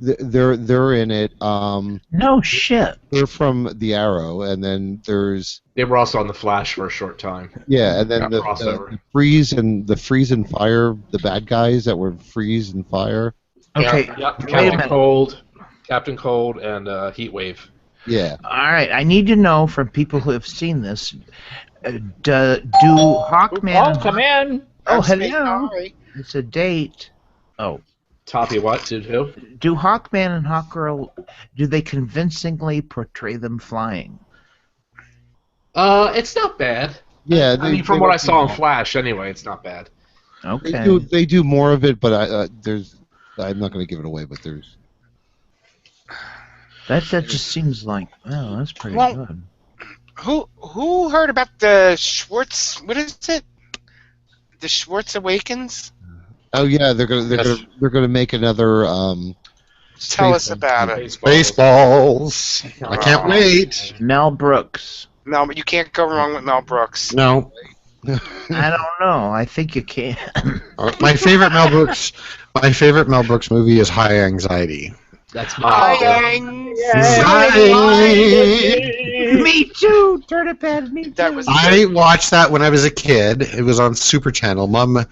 They're in it. No shit. They're from the Arrow, and then there's They were also on the Flash for a short time. and then Got the crossover. Freeze and Fire, the bad guys that were Freeze and Fire. Okay. Yeah, Wait a Captain minute. Cold, and Heatwave. Yeah. All right. I need to know from people who have seen this. Do Hawkman? Oh, come in. Oh, That's hello. sorry. It's a date. Oh. Toppy what? Did who? Do Hawkman and Hawkgirl, do they convincingly portray them flying? It's not bad. Yeah. I mean, from what I saw in Flash, anyway, it's not bad. Okay. They do more of it, but I'm not going to give it away. But there's. That just seems like, oh, that's pretty Well, good. Who heard about the Schwartz? What is it? The Schwartz Awakens? Oh yeah, they're gonna make another. Tell us about it. Baseballs. I can't wait. Mel Brooks. No, but you can't go wrong with Mel Brooks. No. I don't know. I think you can. My favorite Mel Brooks movie is High Anxiety. That's my. Me too. Turnip Head. Me too. That was. I watched that when I was a kid. It was on Super Channel. Mom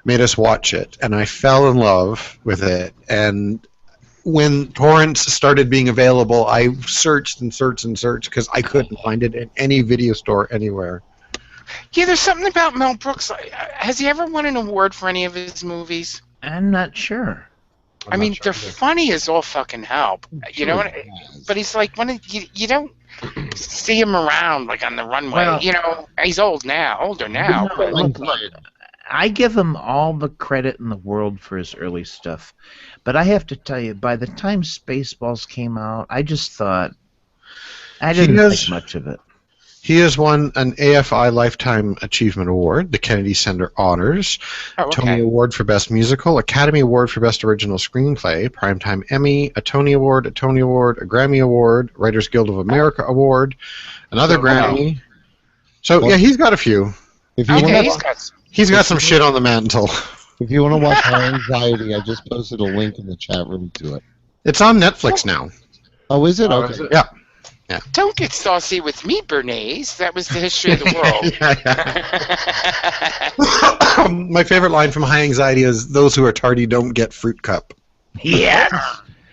made us watch it, and I fell in love with it. And when torrents started being available, I searched and searched and searched because I couldn't find it in any video store anywhere. Yeah, there's something about Mel Brooks. Has he ever won an award for any of his movies? I'm not sure. I mean, they're funny as all fucking hell. You know what? But he's like, you don't see him around like on the runway. Well, he's older now. But Look, I give him all the credit in the world for his early stuff, but I have to tell you, by the time Spaceballs came out, I just thought I didn't think much of it. He has won an AFI Lifetime Achievement Award, the Kennedy Center Honors, Oh, Tony okay. Award for Best Musical, Academy Award for Best Original Screenplay, Primetime Emmy, a Tony Award, a Grammy Award, Writers Guild of America Award, another So, Grammy. So yeah, he's got a few. If you Okay, want he's got. Some shit on the mantle. if you want to watch High Anxiety, I just posted a link in the chat room to it. It's on Netflix now. Oh, is it? Oh, Okay. is it? Yeah. Don't get saucy with me, Bernays. That was the history of the world. My favorite line from High Anxiety is, "Those who are tardy don't get fruit cup." Yes.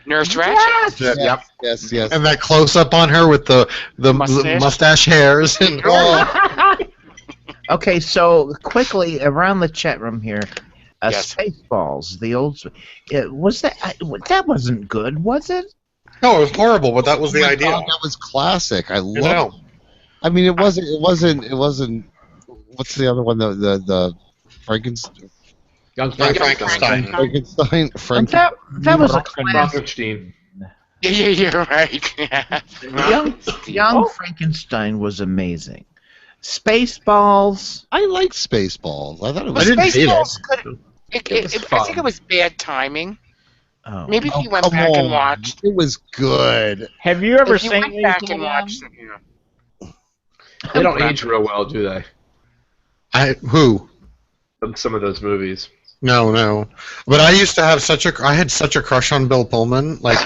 Nurse Ratched. Yep. Yes. And that close up on her with the Mustache. mustache hairs. And, Okay, so quickly around the chat room here, Yes. Spaceballs, the old. Was that wasn't good, was it? no, it was horrible, but that was the Oh my idea. God, that was classic. I I love. know. I mean, it wasn't. What's the other one? The Frankenstein. Young Frankenstein. Frankenstein. That was a classic. Frankenstein. Yeah, you're right. Young Frankenstein was amazing. Spaceballs. I like Spaceballs. I thought it was. I didn't hate it. Spaceballs could. It was I fun. think it was bad timing. Oh. Maybe if you went come back and on. watched. It was good. Have you ever If you seen went these? back and Leon? watched. They don't age real well, do they? Who? Some of those movies. No. But I used to have I had such a crush on Bill Pullman. Like,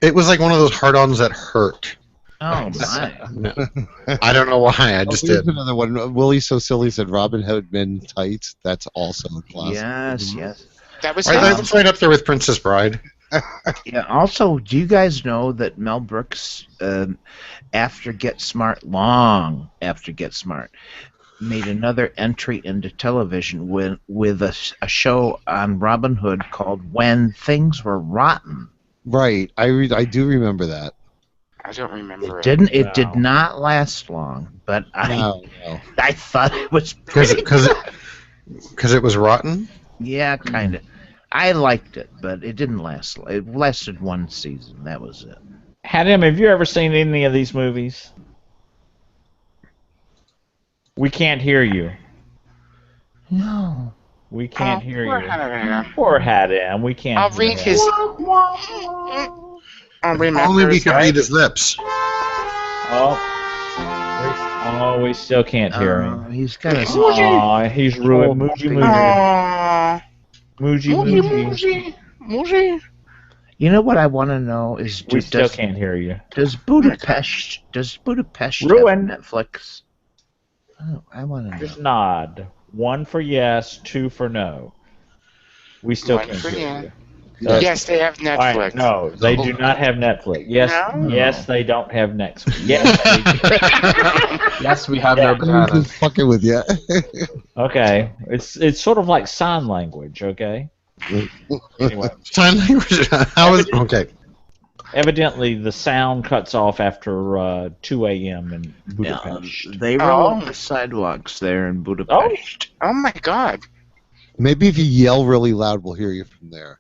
it was like one of those hard-ons that hurt. Oh my. I don't know why. I just Here's did. another one. Willie So Silly said Robin Hood Men Tights. That's also a classic. Yes. That was. That's right up there with Princess Bride. Yeah. Also, do you guys know that Mel Brooks, after Get Smart, long after Get Smart, made another entry into television with a show on Robin Hood called When Things Were Rotten. Right. I do remember that. I don't remember it. It did not last long, but No. I thought it was Because pretty it was rotten? Yeah, kind of. I liked it, but it didn't last. It lasted one season. That was it. Adam, have you ever seen any of these movies? We can't hear you. No. We can't hear poor you. Adam. Poor Adam. We can't. I'll hear read him. his. I'll remember Only we his- could read his lips. Oh, we still can't hear him. He's got a. Oh, he's ruined. Moogie Moogie. Aww. Moogie Moogie. Moogie. You know what I want to know is We still can't hear you. Does Budapest Ruin. have Netflix? Oh, I want to know. Just nod. 1 for yes, 2 for no. We still One can't for hear yeah. you. Yes, they have All right, Netflix. no, they do not have Netflix. Yes, No? yes, they don't have Netflix. Yes, they do. Yes, we have Yeah. no I'm bananas. just fucking with you. Okay, it's sort of like sign language. Okay. Anyway, Sign language? How is okay? evidently the sound cuts off after 2 a.m. in Budapest. They roll up the sidewalks there in Budapest. Oh my God. Maybe if you yell really loud, we'll hear you from there.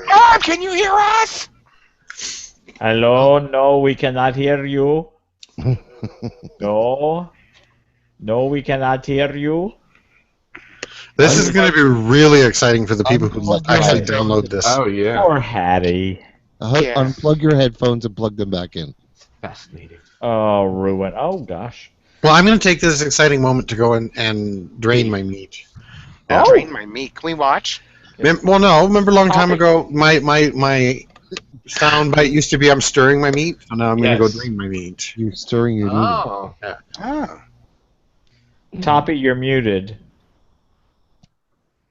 Mom, can you hear us? Hello, no, we cannot hear you. No, we cannot hear you. This is going to be really exciting for the people who actually download this. Oh, yeah. Poor Hattie. Yeah. Unplug your headphones and plug them back in. Fascinating. Oh, ruin. Oh, gosh. Well, I'm going to take this exciting moment to go and drain my meat. Oh. Drain my meat. Can we watch? Well, no. Remember a long time ago, my sound bite used to be I'm stirring my meat, so now I'm going to go Yes. drain my meat. You're stirring your noodle. Oh. Oh. Toppy, you're muted.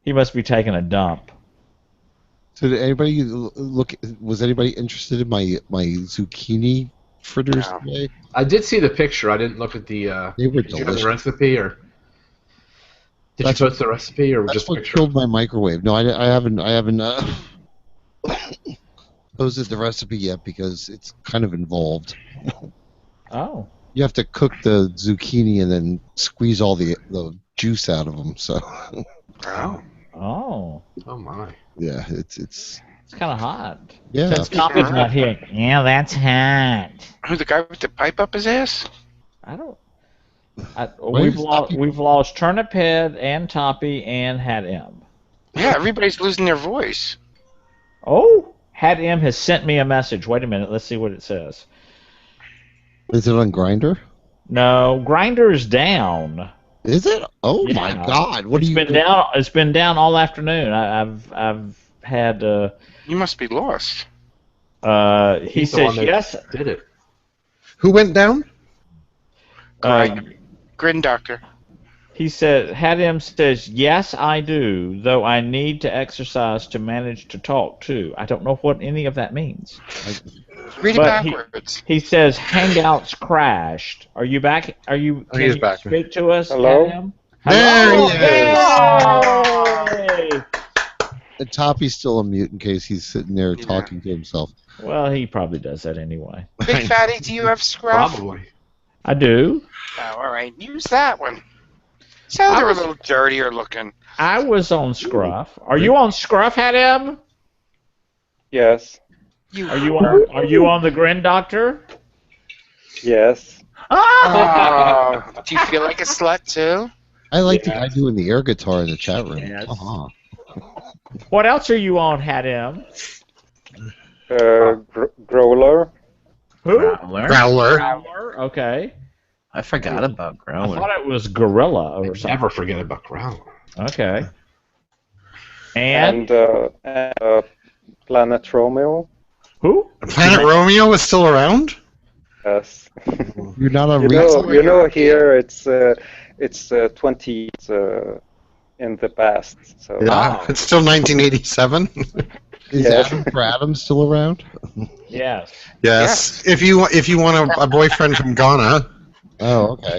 He must be taking a dump. So did anybody look? Was anybody interested in my zucchini fritters No. today? I did see the picture. I didn't look at the. They were Did you have the delicious. recipe or? Did That's you post the recipe or That's just what picture? killed my microwave. No, I haven't posted the recipe yet because it's kind of involved. Oh. You have to cook the zucchini and then squeeze all the juice out of them. So Oh. Oh. Oh my. yeah, it's It's kind of hot. yeah. Since Toppy's not here. Yeah, that's hot. Who, the guy with the pipe up his ass? I don't. Why is Toppy- We've lost Turnip Head and Toppy and Hat M. Yeah, everybody's losing their voice. Oh, Hat M has sent me a message. Wait a minute. Let's see what it says. Is it on Grinder? No, Grinder's down. Is it? Oh Yeah. my God! What It's do you? been down. It's been down all afternoon. I've had. You must be lost. He He's the says one that yes. did it. Who went down? Grin Doctor. He said, Hadim says, yes, I do, though I need to exercise to manage to talk, too. I don't know what any of that means. Read it But backwards. He says, Hangouts crashed. Are you back? Are you? Can He's you back. speak to us, Hello? Hadim? There Hello! Yay! And Toppy's still on mute in case he's sitting there talking to himself. Well, he probably does that anyway. Big Fatty, do you have scruff? Probably. I do. Oh, all right. Use that one. Sounds a little dirtier looking. I was on Scruff. Are you on Scruff, Hadim? Yes. Are you on the Grin Doctor? Yes. Oh, do you feel like a slut too? I like the guy doing the air guitar in the chat room. Yes. Uh-huh. What else are you on, Hadim? Growler. Who? Growler. Growler. Okay. I forgot about I Growler. thought it was Gorilla or something. Never forget about Growler. Okay. And Planet Romeo. who? Planet Romeo is still around? Yes. You're not on You know here it's 20 in the past. So Yeah, it's still 1987. Is Yeah. Adam for Adam still around? Yes. Yes. If you want a boyfriend from Ghana, Oh, okay.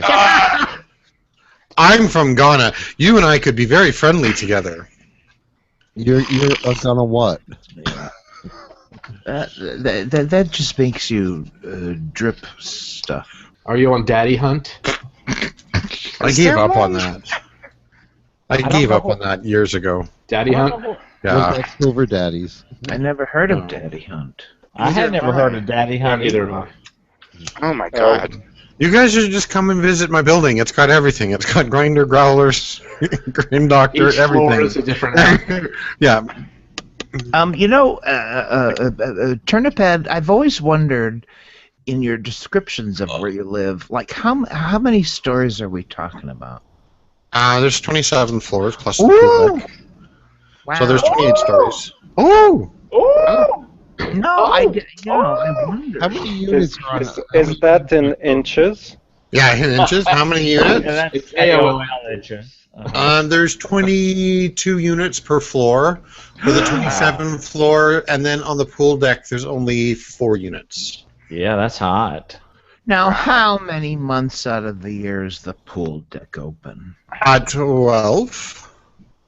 I'm from Ghana. You and I could be very friendly together. You're gonna what? That just makes you drip stuff. Are you on Daddy Hunt? I gave up on that. I gave up on that years ago. Daddy Hunt? Yeah. Like Silver Daddies. I never heard of Daddy Hunt. I had never heard of Daddy Hunt Neither either. have I. Oh my God. You guys should just come and visit my building. It's got everything. It's got grinder, growlers, Grin Doctor, Each floor everything. is a different app. Yeah. Turnip Head, I've always wondered in your descriptions of where you live, like how many stories are we talking about? There's 27 floors plus the Ooh! pool deck. Wow. So there's 28 stories. Oh! Oh! No, I wonder. How many units are on Is that in inches? Yeah, in inches. How many units? And that's It's AOL. inches. There's 22 units per floor for the 27th floor, and then on the pool deck there's only 4 units. Yeah, that's hot. Now, how many months out of the year is the pool deck open? 12.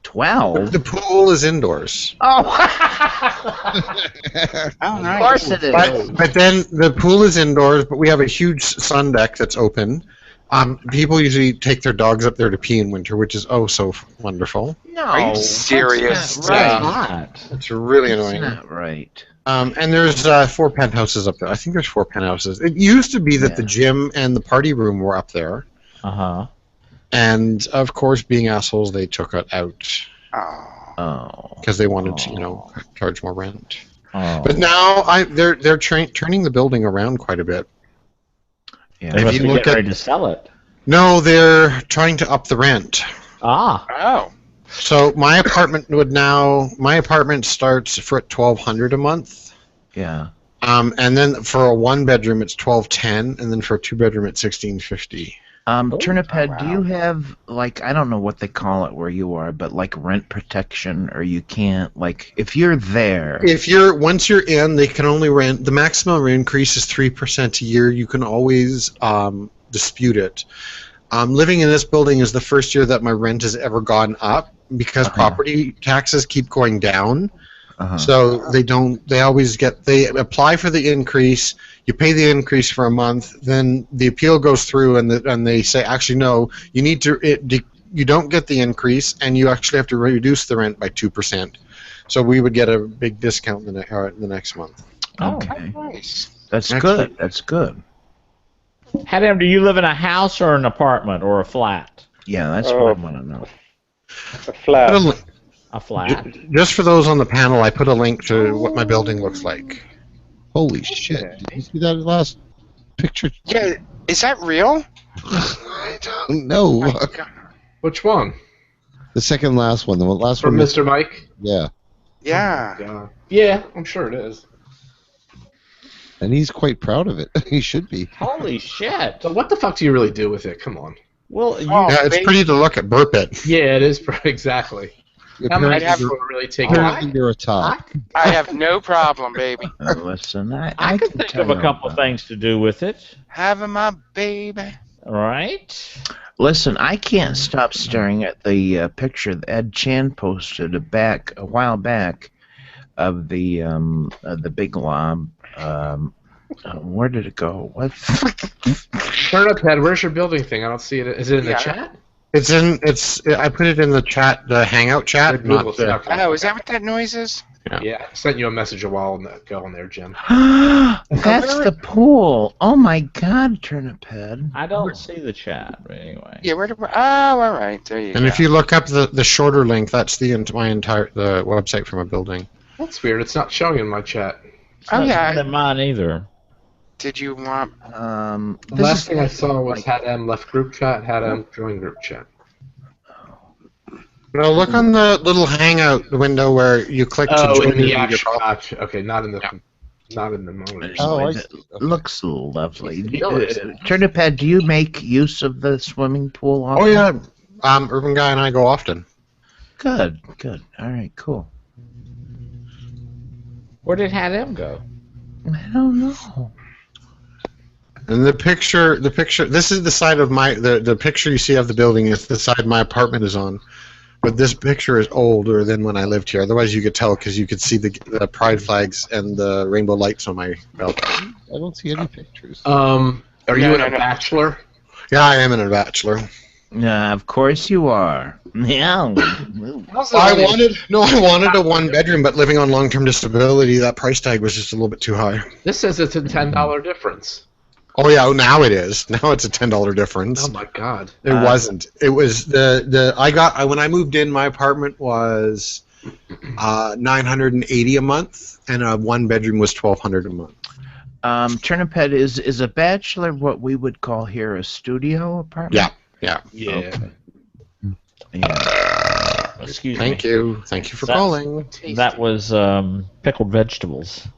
12? The pool is indoors. Oh, Oh, of nice. course it is. But then the pool is indoors, but we have a huge sun deck that's open. People usually take their dogs up there to pee in winter, which is oh so wonderful. No, Are you that's serious? not right. Hot. It's really That's annoying. not right. And there's 4 penthouses up there. I think there's 4 penthouses. It used to be that the gym and the party room were up there, Uh-huh. and of course, being assholes, they took it out Oh. because they wanted to, charge more rent. Oh. But now they're turning the building around quite a bit. Yeah. They if must you be look getting at- ready to sell it. No, they're trying to up the rent. Ah. Oh. So my apartment starts for $1,200 a month. Yeah. And then for a 1-bedroom it's $1,210, and then for a 2-bedroom it's $1,650. Turnip Head, wow. do you have, like, I don't know what they call it where you are, but like rent protection, or you can't, like, if you're there. Once you're in, they can only rent. The maximum rent increase is 3% a year. You can always dispute it. Living in this building is the first year that my rent has ever gone up because property taxes keep going down. So they apply for the increase. You pay the increase for a month, then the appeal goes through, and they say, actually no, you need to. You don't get the increase, and you actually have to reduce the rent by 2%. So we would get a big discount the next month. Okay. Nice. That's Actually- good. That's good. Adam, do you live in a house or an apartment or a flat? Yeah, that's what I want to know. A flat. A flat. Just for those on the panel, I put a link to what my building looks like. Holy shit! Did you see that last picture? Yeah, is that real? I don't know. Oh my God. Which one? The second last one. The last From one. Mr. Mike? Yeah. Yeah. God. Yeah, I'm sure it is. And he's quite proud of it. He should be. Holy shit! So what the fuck do you really do with it? Come on. Well, you. Oh, Yeah, it's baby. pretty to look at. Burp it. Yeah, it is exactly. How many I'd have- people really take Apparently it? you're a top. I have no problem, baby. Listen, I could can think tell of a you couple about- things to do with it. Having my baby. Right? Listen, I can't stop staring at the picture that Ed Chan posted a while back of the big lob. Where did it go? What? Turn up head. Where's your building thing? I don't see it. Is it in the Yeah. chat? It's in. I put it in the chat, the Hangout chat. Google Not the, okay. Oh, is that what that noise is? Yeah, I sent you a message a while ago on there, Jim. That's the pool. Oh my God, Turnip Head. I don't see the chat anyway. Yeah, where do we... Oh, all right. There you go. and if you look up the shorter link, that's the website for my building. That's weird. It's not showing in my chat. It's Oh, not yeah. in mine either. Did you want... The This last is thing I saw was like- had M left group chat, had M join group chat. No, look on the little Hangout window where you click to Oh, join in the your actual. Okay, not in the monitor. Oh, I It see. Okay. looks lovely. Yours. Turnip Head, do you make use of the swimming pool often? Oh yeah, Urban Guy and I go often. Good, good. All right, cool. Where did Hat M go? I don't know. And the picture. This is the side of the picture you see of the building is the side my apartment is on. But this picture is older than when I lived here. Otherwise, you could tell because you could see the pride flags and the rainbow lights on my balcony. I don't see any pictures. Are you No, in no, a no. bachelor? Yeah, I am in a bachelor. Of course you are. Yeah. I wanted a one bedroom, but living on long term disability, that price tag was just a little bit too high. This says it's a $10 difference. Oh yeah, now it is. Now it's a $10 difference. Oh my god. It wasn't. It was when I moved in, my apartment was $980 a month, and a one bedroom was $1,200 a month. Turnip Head, is a bachelor what we would call here a studio apartment? Yeah, yeah. Yeah. Okay. Yeah. Excuse Thank me. you for calling. That was pickled vegetables.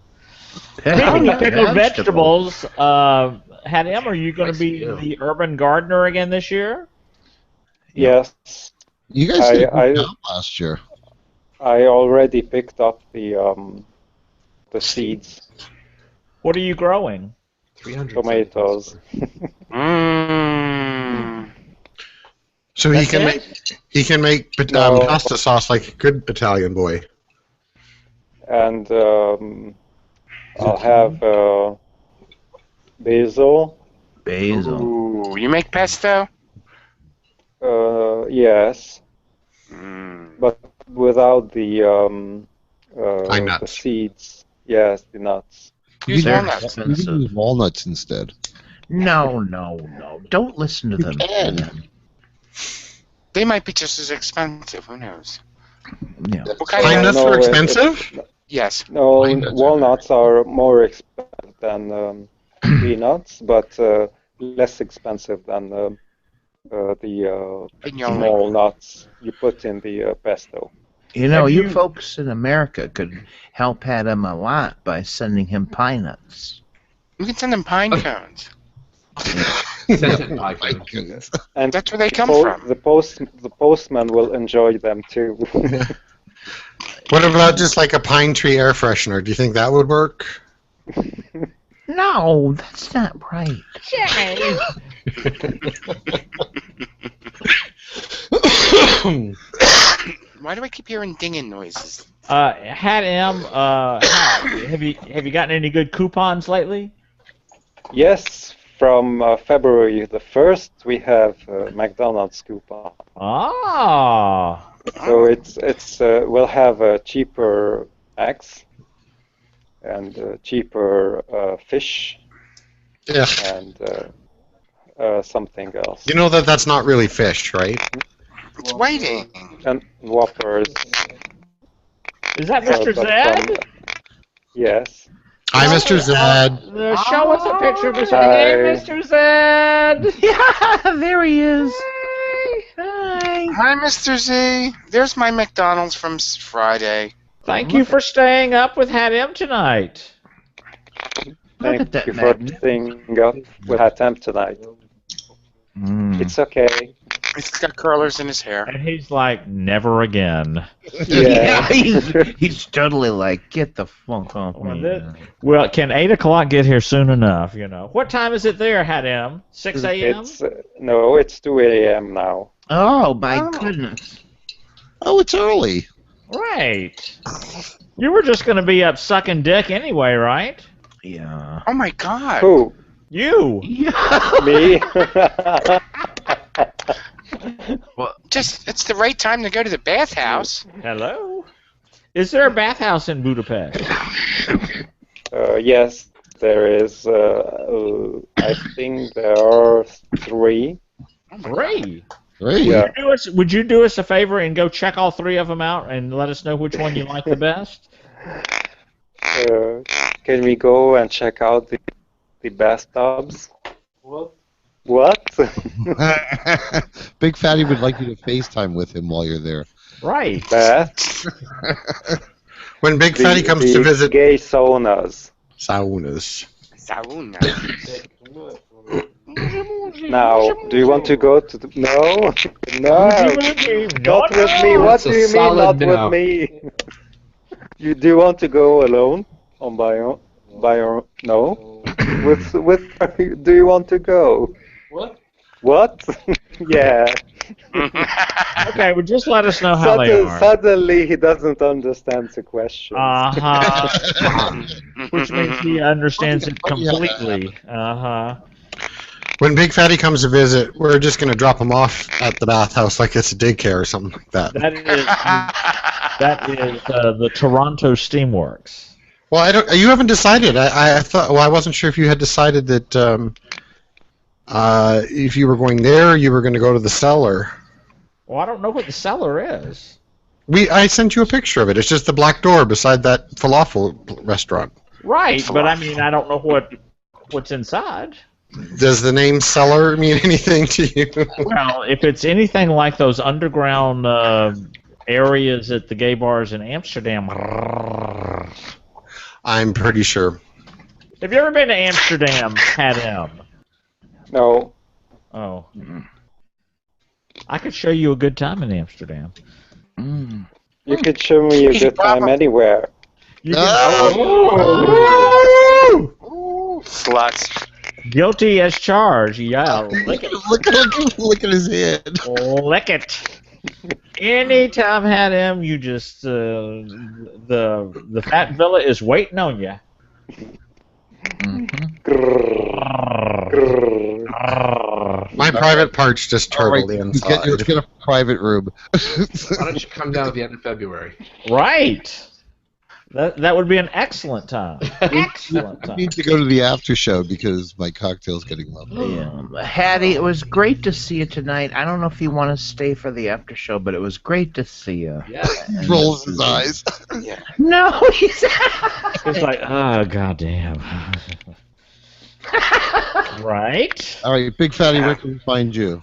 Hey, Speaking of pickled vegetable. vegetables, Hat M, are you going to be Nice, yeah. the urban gardener again this year? Yes, You guys did a I- good job last year. I already picked up the seeds, What are you growing? 300 tomatoes. Mmm. So he That's can it? make No. pasta sauce like a good Italian boy. And I'll have basil. Basil. Ooh, you make pesto? Yes, Mm. but without the nuts. seeds. Yes, the nuts. Use They're walnuts. You can expensive. use walnuts instead. No. Don't listen to them. can. They might be just as expensive. Who knows? Yeah. What kind Pine of... nuts No, are it- expensive? Yes. No, Pine nuts are- walnuts are more expensive than peanuts, but less expensive than the Pignoli. small nuts you put in the pesto. You know, Have you you- folks in America could help Adam a lot by sending him pine nuts. You can send them pine cones. My goodness. And That's where they come from. The postman will enjoy them too. What about just like a pine tree air freshener? Do you think that would work? No, that's not right. Why do I keep hearing dinging noises? Hat M, have you gotten any good coupons lately? Yes, from February the 1st we have McDonald's coupon. Ah. So it's we'll have cheaper eggs and cheaper fish Yeah. and something else. You know that that's not really fish, right? It's waiting. And Whoppers. Is that Mr. but Zed? Yes. Hi, Mr. Zed. Show us a picture of Mr. Hi. Hey, Mr. Zed. Yeah, there he is. Hi. Hi, Mr. Z. There's my McDonald's from Friday. Thank you for staying up with Hat M tonight. Thank at that you for magnet. staying up with Hat M tonight. It's okay. He's got curlers in his hair. And he's like, never again. Yeah. he's totally like, get the fuck off me. Well, can 8 o'clock get here soon enough, you know? What time is it there, Hat M? 6 a.m.? No, it's 2 a.m. now. Oh, my goodness. Oh, it's early. Right. You were just going to be up sucking dick anyway, right? Yeah. Oh my God. Who? You. Me? Well, it's the right time to go to the bathhouse. Hello? Is there a bathhouse in Budapest? Yes, there is. I think there are 3. 3? Yeah. Would you do us a favor and go check all 3 of them out and let us know which one you like the best? Can we go and check out the bathtubs? What? Big Fatty would like you to FaceTime with him while you're there. Right. Baths? When Big Fatty comes to visit... Gay saunas. Saunas. Sauna. Now, do you want to go to the... No? No. Not with me. What do you mean not with me? Do you want to go alone? By your... No? With... Do you want to go? What? Yeah. Okay, well, just let us know how they are. Suddenly, he doesn't understand the question. Which means he understands it completely. When Big Fatty comes to visit, we're just going to drop him off at the bathhouse like it's a daycare or something like that. That is the Toronto Steamworks. Well, I don't. You haven't decided. I thought. Well, I wasn't sure if you had decided that if you were going there, or you were going to go to the cellar. Well, I don't know what the cellar is. I sent you a picture of it. It's just the black door beside that falafel restaurant. Right, but I mean, I don't know what's inside. Does the name cellar mean anything to you? Well, if it's anything like those underground areas at the gay bars in Amsterdam. I'm pretty sure. Have you ever been to Amsterdam, Hat M? No. Oh. I could show you a good time in Amsterdam. You could show me a good time anywhere. You can, Sluts. Guilty as charged. Yeah, lick it. Look at his head. Lick it. Anytime Hat M, you just the Fat Villa is waiting on you. My private part's just turtled inside. Let's get a private room. Why don't you come down at the end of February? Right. That would be an excellent time. Excellent I time. need to go to the after show because my cocktail's getting low. Yeah. Hattie, it was great to see you tonight. I don't know if you want to stay for the after show, but it was great to see you. Yeah. Rolls his eyes. Yeah. No, he's It's like, oh, goddamn. Right? All right, Big Fatty, where can we find you?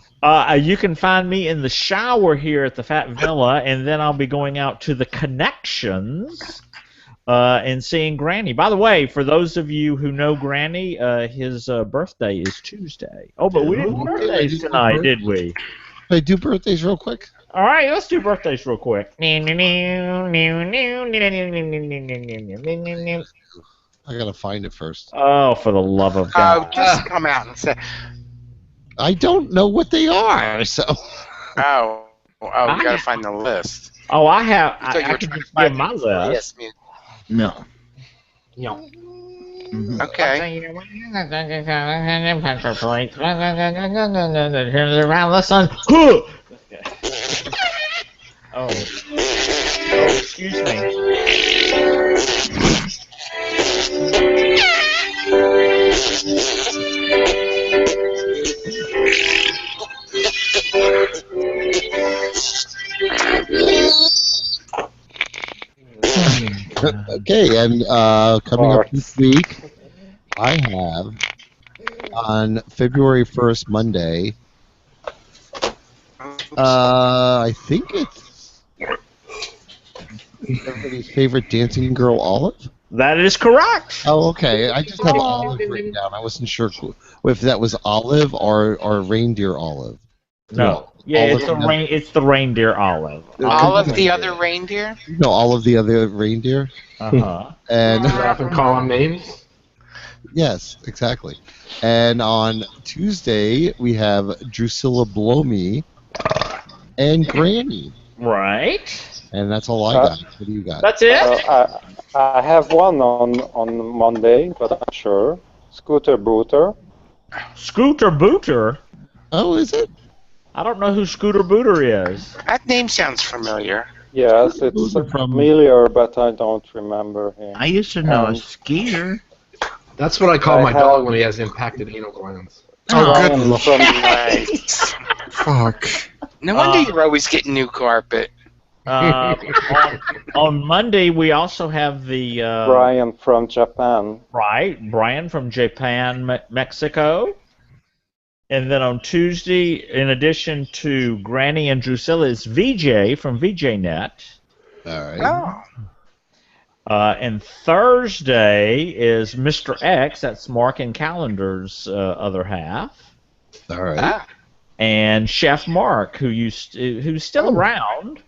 You can find me in the shower here at the Fat Villa, and then I'll be going out to the Connections and seeing Granny. By the way, for those of you who know Granny, his birthday is Tuesday. Oh, but we didn't do birthdays tonight, did we? Hey, do birthdays real quick. All right, let's do birthdays real quick. I gotta find it first. Oh, for the love of God. Oh, just come out and say. I don't know what they are, so. Oh, you gotta find the list. Oh, I have. I thought you I were can trying just to find give my it. list. Yes, No. Okay. Around the sun. Oh, excuse me. Okay, and coming up this week, I have on February 1st, Monday. I think it's everybody's favorite dancing girl, Olive. That is correct. Oh, okay. I just have Olive written down. I wasn't sure if that was Olive or reindeer Olive. No. Yeah, Olive it's the reindeer Olive. Olive the other reindeer? No, all of the other reindeer. Uh-huh. And You often call them names? yes, exactly. And on Tuesday we have Drusilla Blomy and Granny. Right. And that's all I got. What do you got? That's it? I have one on Monday, but I'm sure. Scooter Booter. Scooter Booter? Oh, is it? I don't know who Scooter Booter is. That name sounds familiar. Yes, it's familiar, but I don't remember him. I used to know a Skeeter. That's what I call my dog when he has impacted anal glands. Oh, good lord. Nice. Fuck. No wonder you're always getting new carpet. On Monday, we also have the... Brian from Japan. Right, Brian from Japan, Mexico. And then on Tuesday, in addition to Granny and Drusilla, it's VJ from VJNet. All right. And Thursday is Mr. X, that's Mark and Calendar's other half. All right. And Chef Mark, who's still around,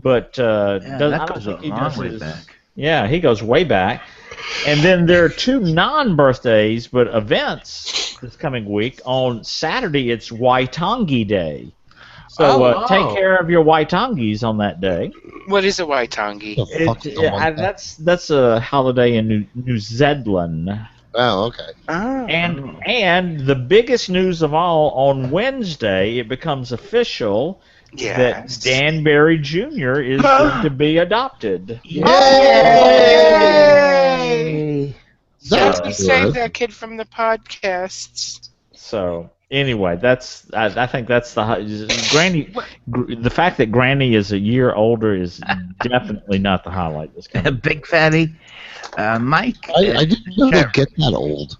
but I don't think he does his... Yeah, he goes way back. And then there are two non-birthdays, but events this coming week. On Saturday, it's Waitangi Day. So take care of your Waitangis on that day. What is a Waitangi? That's a holiday in New Zealand. Oh, okay. And the biggest news of all, on Wednesday, it becomes official that Danbury Jr. is going to be adopted. Yay! So we saved that kid from the podcasts. So anyway, I think that's Granny. The fact that Granny is a year older is definitely not the highlight. This kind of Big Fatty, Mike. I didn't know they'd get that old.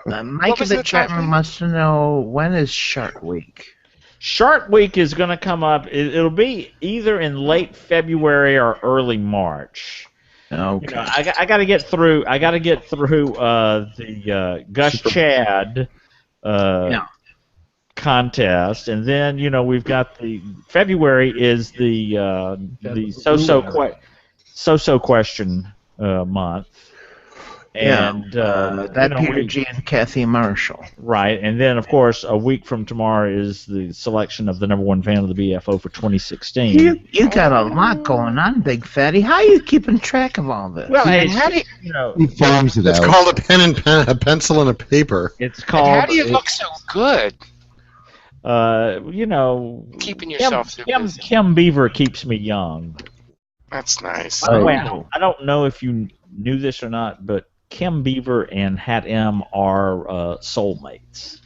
Mike in the chat room wants to know, when is Shark Week? Shark Week is going to come up. It'll be either in late February or early March. Okay. I got to get through. The Gus Chad contest, and then we've got the February is the so-so question month. And Peter G. and Kathy Marshall. Right, and then, of course, a week from tomorrow is the selection of the #1 fan of the BFO for 2016. You got a lot going on, Big Fatty. How are you keeping track of all this? Well, how do He farms it It's out. called a a pencil, and a paper. It's called. How do you look so good? Keeping yourself so busy. Kim Beaver keeps me young. That's nice. By the way, I don't know if you knew this or not, but Kim Beaver and Hat M are soulmates.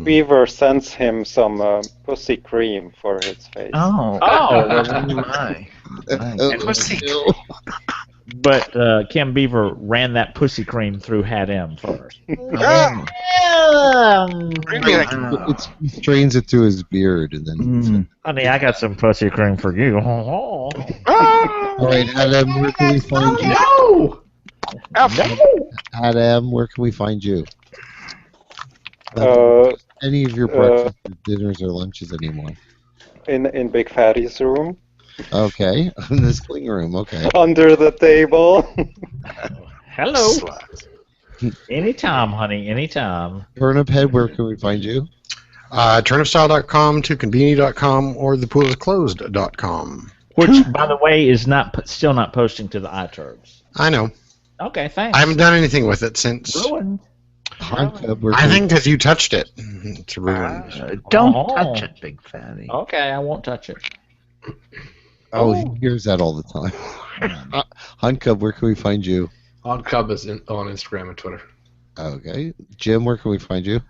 Beaver sends him some pussy cream for his face. My. Pussy. But Kim Beaver ran that pussy cream through Hat M first. He strains it through his beard, and then. Honey, I got some pussy cream for you. All right, Adam, where can we find you? No! Adam, where can we find you? Any of your breakfast, dinners, or lunches anymore? In Big Fatty's room. Okay, in the clean room. Okay. Under the table. Hello. Anytime, honey. Anytime. Turnip Head, where can we find you? Turnipstyle.com, toconveni.com, or thepoolsclosed.com. Which, by the way, is still not posting to the iTurbs. I know. Okay, thanks. I haven't done anything with it since. Ruined. I think because you touched it. It's ruined. Don't touch it, Big Fatty. Okay, I won't touch it. Oh, he hears that all the time. Hunt Cub, where can we find you? Hunt Cub is on Instagram and Twitter. Okay. Jim, where can we find you?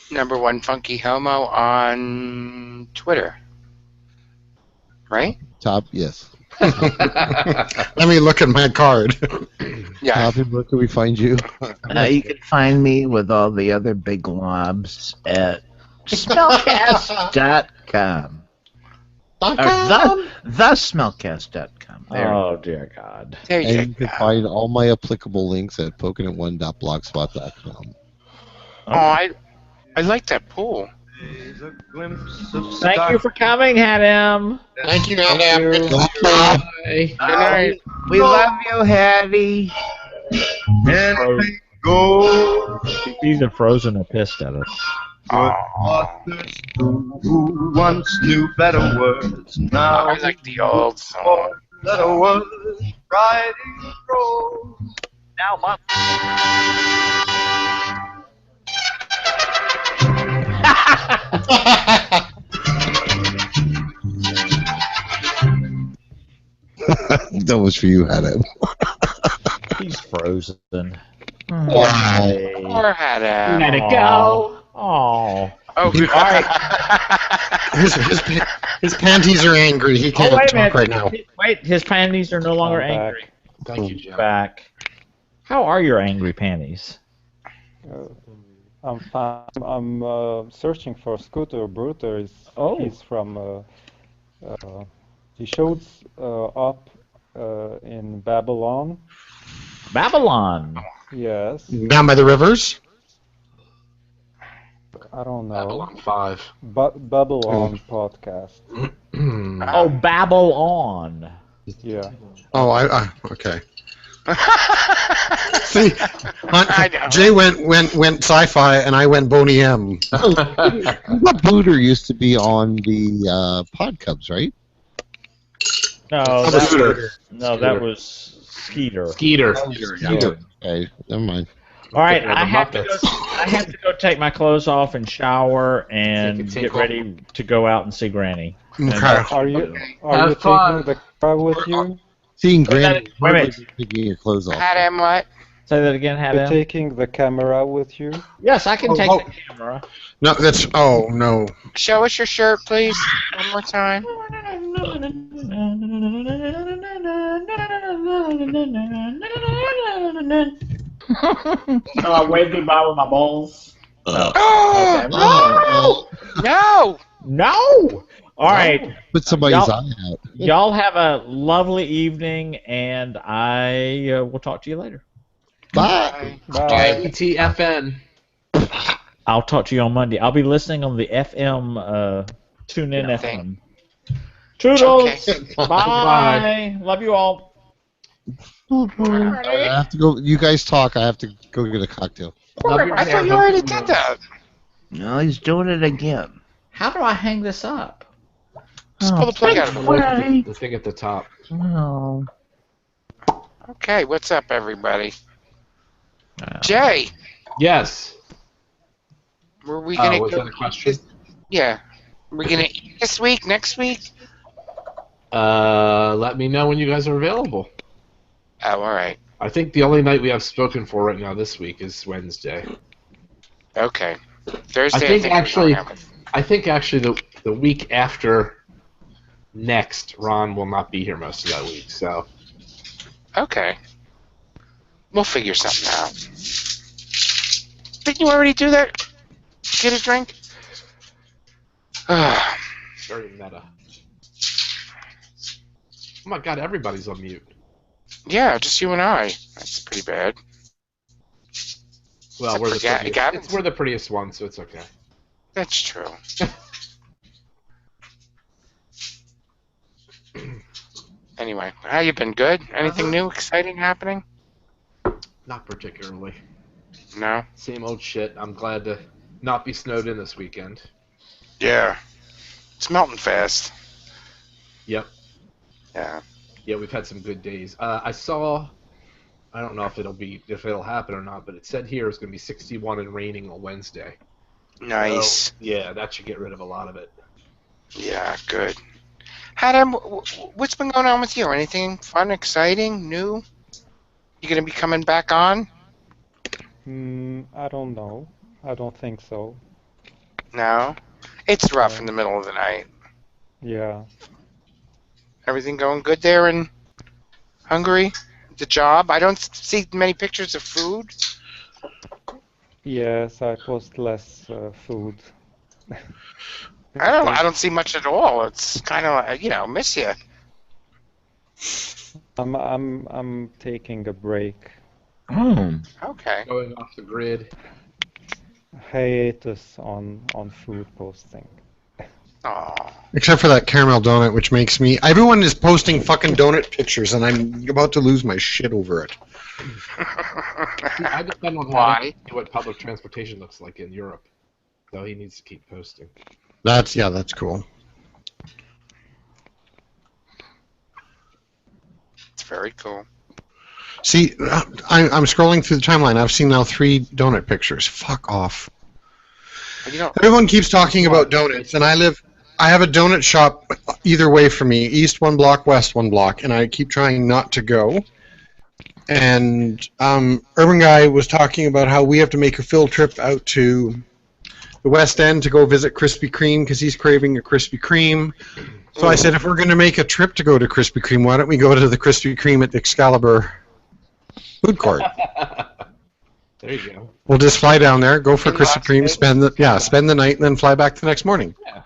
#1 Funky Homo on Twitter. Right? Top, yes. Let me look at my card. Yeah. Robin, where can we find you? You can find me with all the other big globs at smellcast.com. Or the smellcast.com. There. Oh dear God. There you And you can go. find all my applicable links at pokinit1.blogspot.com. Oh, I like that pool. Thank you for coming, Adam. Thank you, Adam. Good Good night. We love you, Hattie. He's either frozen or pissed at us. Who once knew better words now I like the old song. better words riding the road. Now, Mom. That was for you, Adam. He's frozen. Why? Or had a. Let it go. Oh. Oh, good. All right. His panties are angry. He can't wait a talk minute. right now. Wait, his panties are no longer I'm back. angry. Thank you, Jim. Back. How are your angry panties? I'm fine. I'm searching for Scooter Bruter. He's from. He shows up in Babylon. Babylon. Yes. Down by the rivers? I don't know. Babylon 5. Babylon podcast. Oh, babble on. Yeah. Oh, okay. See, I know. Jay went sci-fi, and I went Boney M. What Booter used to be on the Pod Cubs, right? No, Oh, that Scooter. that was Skeeter. Skeeter. Okay, never mind. All right, Yeah, the I have to go take my clothes off and shower and Take a get tinkle. ready to go out and see Granny. Okay. Are you Have fun. taking the car with you? Seeing Granny, wait a minute. taking your clothes off. Had him what? Say that again, You're Adam. taking the camera with you? Yes, I can take the camera. No, that's. Oh no. Show us your shirt, please. One more time. So I waved goodbye with my balls. Oh, no! No! All right. Put somebody's Y'all- eye out. Y'all have a lovely evening, and I will talk to you later. Bye. Bye. WTFN. I'll talk to you on Monday. I'll be listening on the FM, TuneIn FM. Toodles! Okay. Bye! Love you all. I have to go. You guys talk. I have to go get a cocktail. I thought you already did that. No, he's doing it again. How do I hang this up? Just pull the plug out of it. The thing at the top. Oh. Okay, what's up, everybody? Jay, Yes. were we gonna Was go? that a question? Yeah, we're gonna eat this week, next week. Let me know when you guys are available. Oh, all right. I think the only night we have spoken for right now this week is Wednesday. Okay. Thursday. I think we're actually, going out. I think actually the week after next, Ron will not be here most of that week. So Okay. We'll figure something out. Didn't you already do that? Get a drink? very meta. Oh my God, everybody's on mute. Yeah, just you and I. That's pretty bad. Well, Except we're for the Gavin. prettiest. We're the prettiest ones, so it's okay. That's true. Anyway, how you been? Good? Anything new, exciting happening? Not particularly. No? Same old shit. I'm glad to not be snowed in this weekend. Yeah. It's melting fast. Yep. Yeah. Yeah, we've had some good days. I saw. I don't know if it'll happen or not, but it said here it's going to be 61 and raining on Wednesday. Nice. So, yeah, that should get rid of a lot of it. Yeah, good. Adam, what's been going on with you? Anything fun, exciting, new? You gonna be coming back on? I don't know. I don't think so. No? It's rough in the middle of the night. Yeah. Everything going good there in Hungary? The job? I don't see many pictures of food. Yes, I post less food. I don't see much at all. It's kind of like, miss you. I'm taking a break. Oh. Okay. Going off the grid. Hiatus on food posting. Aw. Except for that caramel donut, which makes me. Everyone is posting fucking donut pictures, and I'm about to lose my shit over it. See, I depend on Why? what public transportation looks like in Europe. So he needs to keep posting. That's cool. It's very cool. See, I'm scrolling through the timeline. I've seen now 3 donut pictures. Fuck off. Everyone keeps talking about donuts, and I have a donut shop either way from me, east 1 block, west 1 block, and I keep trying not to go. And Urban Guy was talking about how we have to make a field trip out to the West End to go visit Krispy Kreme because he's craving a Krispy Kreme. So I said, if we're going to make a trip to go to Krispy Kreme, why don't we go to the Krispy Kreme at the Excalibur food court? There you go. We'll just fly down there, go for Krispy Kreme, spend the night, and then fly back the next morning. Yeah.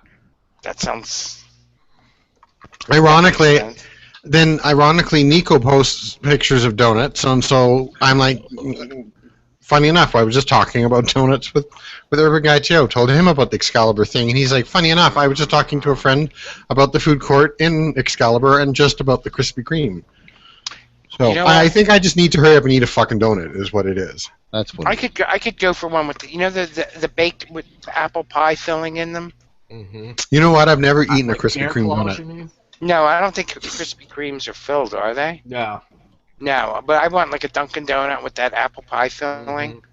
That sounds... Ironically, Nico posts pictures of donuts, and so I'm like, funny enough, I was just talking about donuts with Urban Guy Joe. Told him about the Excalibur thing, and he's like, funny enough, I was just talking to a friend about the food court in Excalibur and just about the Krispy Kreme. So I think I just need to hurry up and eat a fucking donut, is what it is. That's what I could go for one with the baked with apple pie filling in them. Mm-hmm. You know what? I've never eaten a Krispy Kreme donut. No, I don't think Krispy Kremes are filled, are they? No. No, but I want like a Dunkin' Donut with that apple pie filling.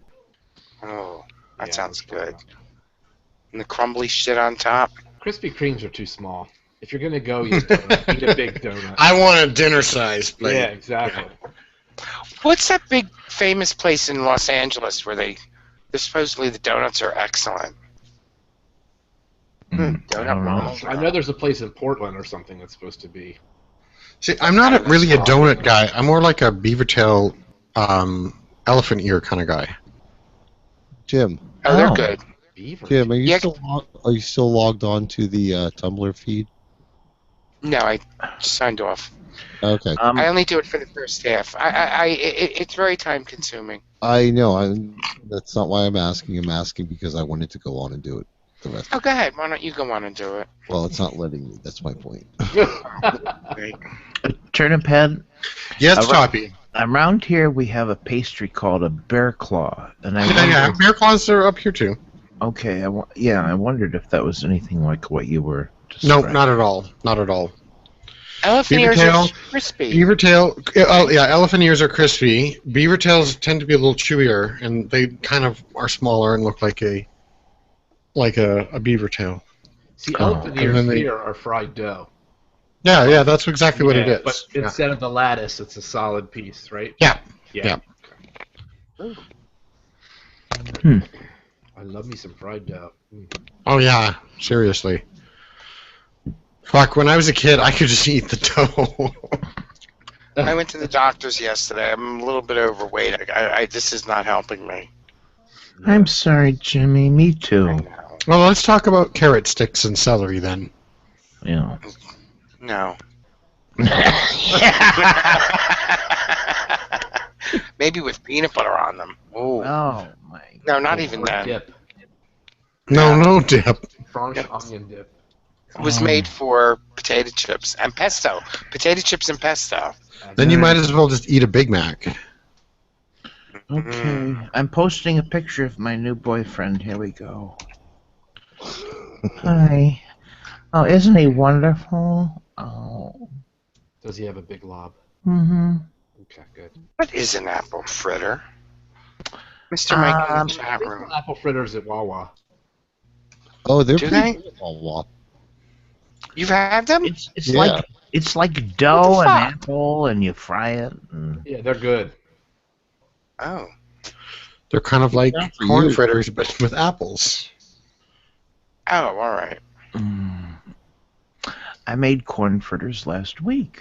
Oh, that sounds good. And the crumbly shit on top. Krispy Kremes are too small. If you're gonna go eat a donut, eat a big donut. I want a dinner size plate. Yeah, exactly. What's that big famous place in Los Angeles where they're supposedly the donuts are excellent? I know there's a place in Portland or something that's supposed to be. See, I'm not really a donut guy. I'm more like a beaver tail, elephant ear kind of guy. Jim. Oh, they're good. Jim, are you still logged on to the Tumblr feed? No, I signed off. Okay. I only do it for the first half. It's very time consuming. I know. That's not why I'm asking. I'm asking because I wanted to go on and do it. The rest. Oh, go ahead. Why don't you go on and do it? Well, it's not letting me. That's my point. Turnip head. Yes, Toppy. Around here we have a pastry called a bear claw, and I bear claws are up here too. Okay, I wondered if that was anything like what you were. No, not at all. Not at all. Elephant ears are crispy. Beaver tail. Oh yeah, elephant ears are crispy. Beaver tails tend to be a little chewier, and they kind of are smaller and look like a beaver tail. See, elephant ears here are fried dough. Yeah, that's exactly what it is. But instead of the lattice, it's a solid piece, right? Yeah. I love me some fried dough. Oh yeah, seriously. Fuck, when I was a kid, I could just eat the dough. I went to the doctor's yesterday. I'm a little bit overweight. This is not helping me. I'm sorry, Jimmy. Me too. Well, let's talk about carrot sticks and celery then. Yeah. No. Maybe with peanut butter on them. Ooh. Oh my. No, not even that. Dip. No dip. French onion dip. It was made for potato chips and pesto. Potato chips and pesto. Then you might as well just eat a Big Mac. Okay, I'm posting a picture of my new boyfriend. Here we go. Hi. Oh, isn't he wonderful? Oh. Does he have a big lob? Mm-hmm. Okay, good. What is an apple fritter? Mr. Mike in the chat room. Apple fritters at Wawa. Oh, they're Do pretty they? good at Wawa. You've had them? It's like dough and apple, and you fry it. And... Yeah, they're good. Oh. They're kind of like corn fritters, but with apples. Oh, all right. I made corn fritters last week.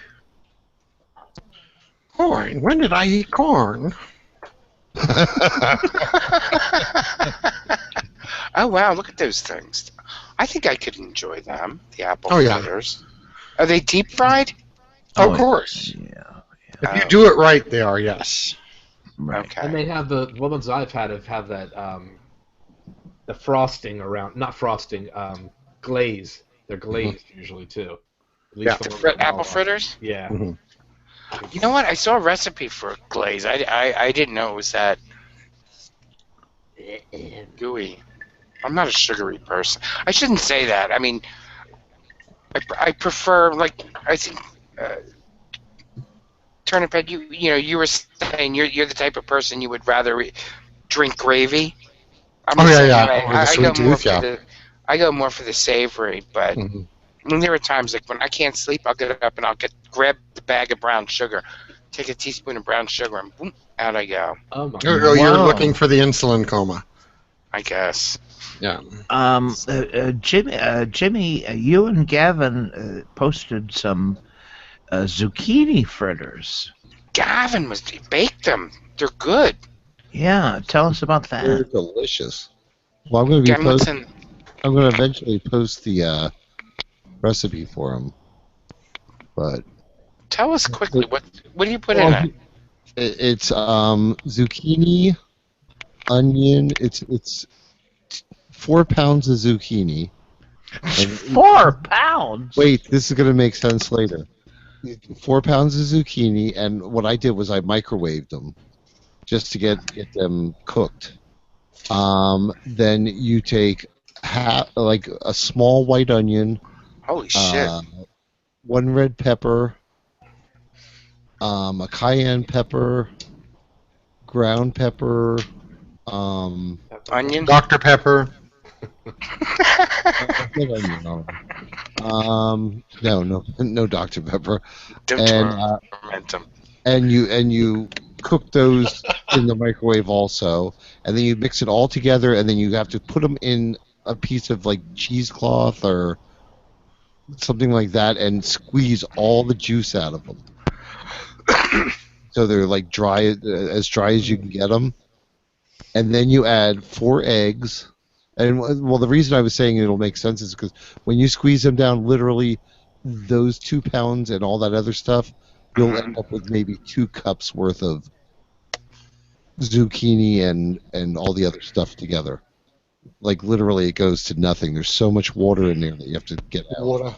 Corn. When did I eat corn? Oh wow, look at those things. I think I could enjoy them. The apple Oh, yeah. fritters. Are they deep fried? Of course. Yeah. If you do it right, they are, yes. Right. Okay. And they have the ones I've had have that the frosting around, not frosting, glaze. They're glazed usually too. At least Yeah. the ones that Apple I'll- fritters? Yeah. Mhm. You know what? I saw a recipe for a glaze. I didn't know it was that gooey. I'm not a sugary person. I shouldn't say that. I mean, I prefer, like, I think, Turnip Head, you were saying you're the type of person you would rather drink gravy. I'm Oh, the yeah, same yeah. way. Or the I sweet go more tooth, for yeah. I go more for the savory, but Mhm. there are times like when I can't sleep, I'll get up and I'll grab the bag of brown sugar, take a teaspoon of brown sugar, and boom, out I go. Oh my. Oh, you're Wow. looking for the insulin coma. I guess. Yeah. Jimmy, you and Gavin posted some zucchini fritters. Gavin baked them. They're good. Yeah, tell us about They're that. delicious. Well, I'm going to be Gavin, what's in? I'm going to eventually post the recipe for them. But Tell us quickly what do you put in it? it's zucchini, onion. It's 4 pounds of zucchini. And 4 pounds. wait, this is going to make sense later. 4 pounds of zucchini, and what I did was I microwaved them just to get them cooked. Then you take like a small white onion, Holy shit! 1 red pepper, a cayenne pepper, ground pepper, Onion. Dr. Pepper. Good onion, no Dr. Pepper, Don't and torment them. and you cook those in the microwave also, and then you mix it all together, and then you have to put them in a piece of like cheesecloth or something like that, and squeeze all the juice out of them. So they're like as dry as you can get them, and then you add 4 eggs. And well, the reason I was saying it'll make sense is because when you squeeze them down, literally those 2 pounds and all that other stuff, you'll end up with maybe 2 cups worth of zucchini and all the other stuff together. Like literally, it goes to nothing. There's so much water in there that you have to get out. Water.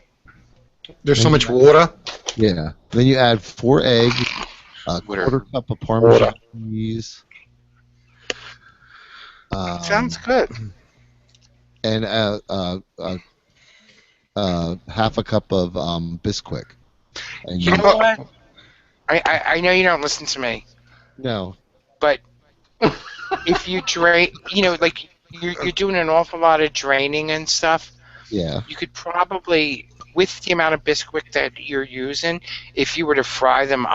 There's so much water. Yeah. Then you add 4 eggs, a quarter cup of Parmesan cheese. Sounds good. And half a cup of Bisquick. And You know what? I know you don't listen to me, No. but if you drain, like you're doing an awful lot of draining and stuff. Yeah. You could probably, with the amount of Bisquick that you're using, if you were to fry them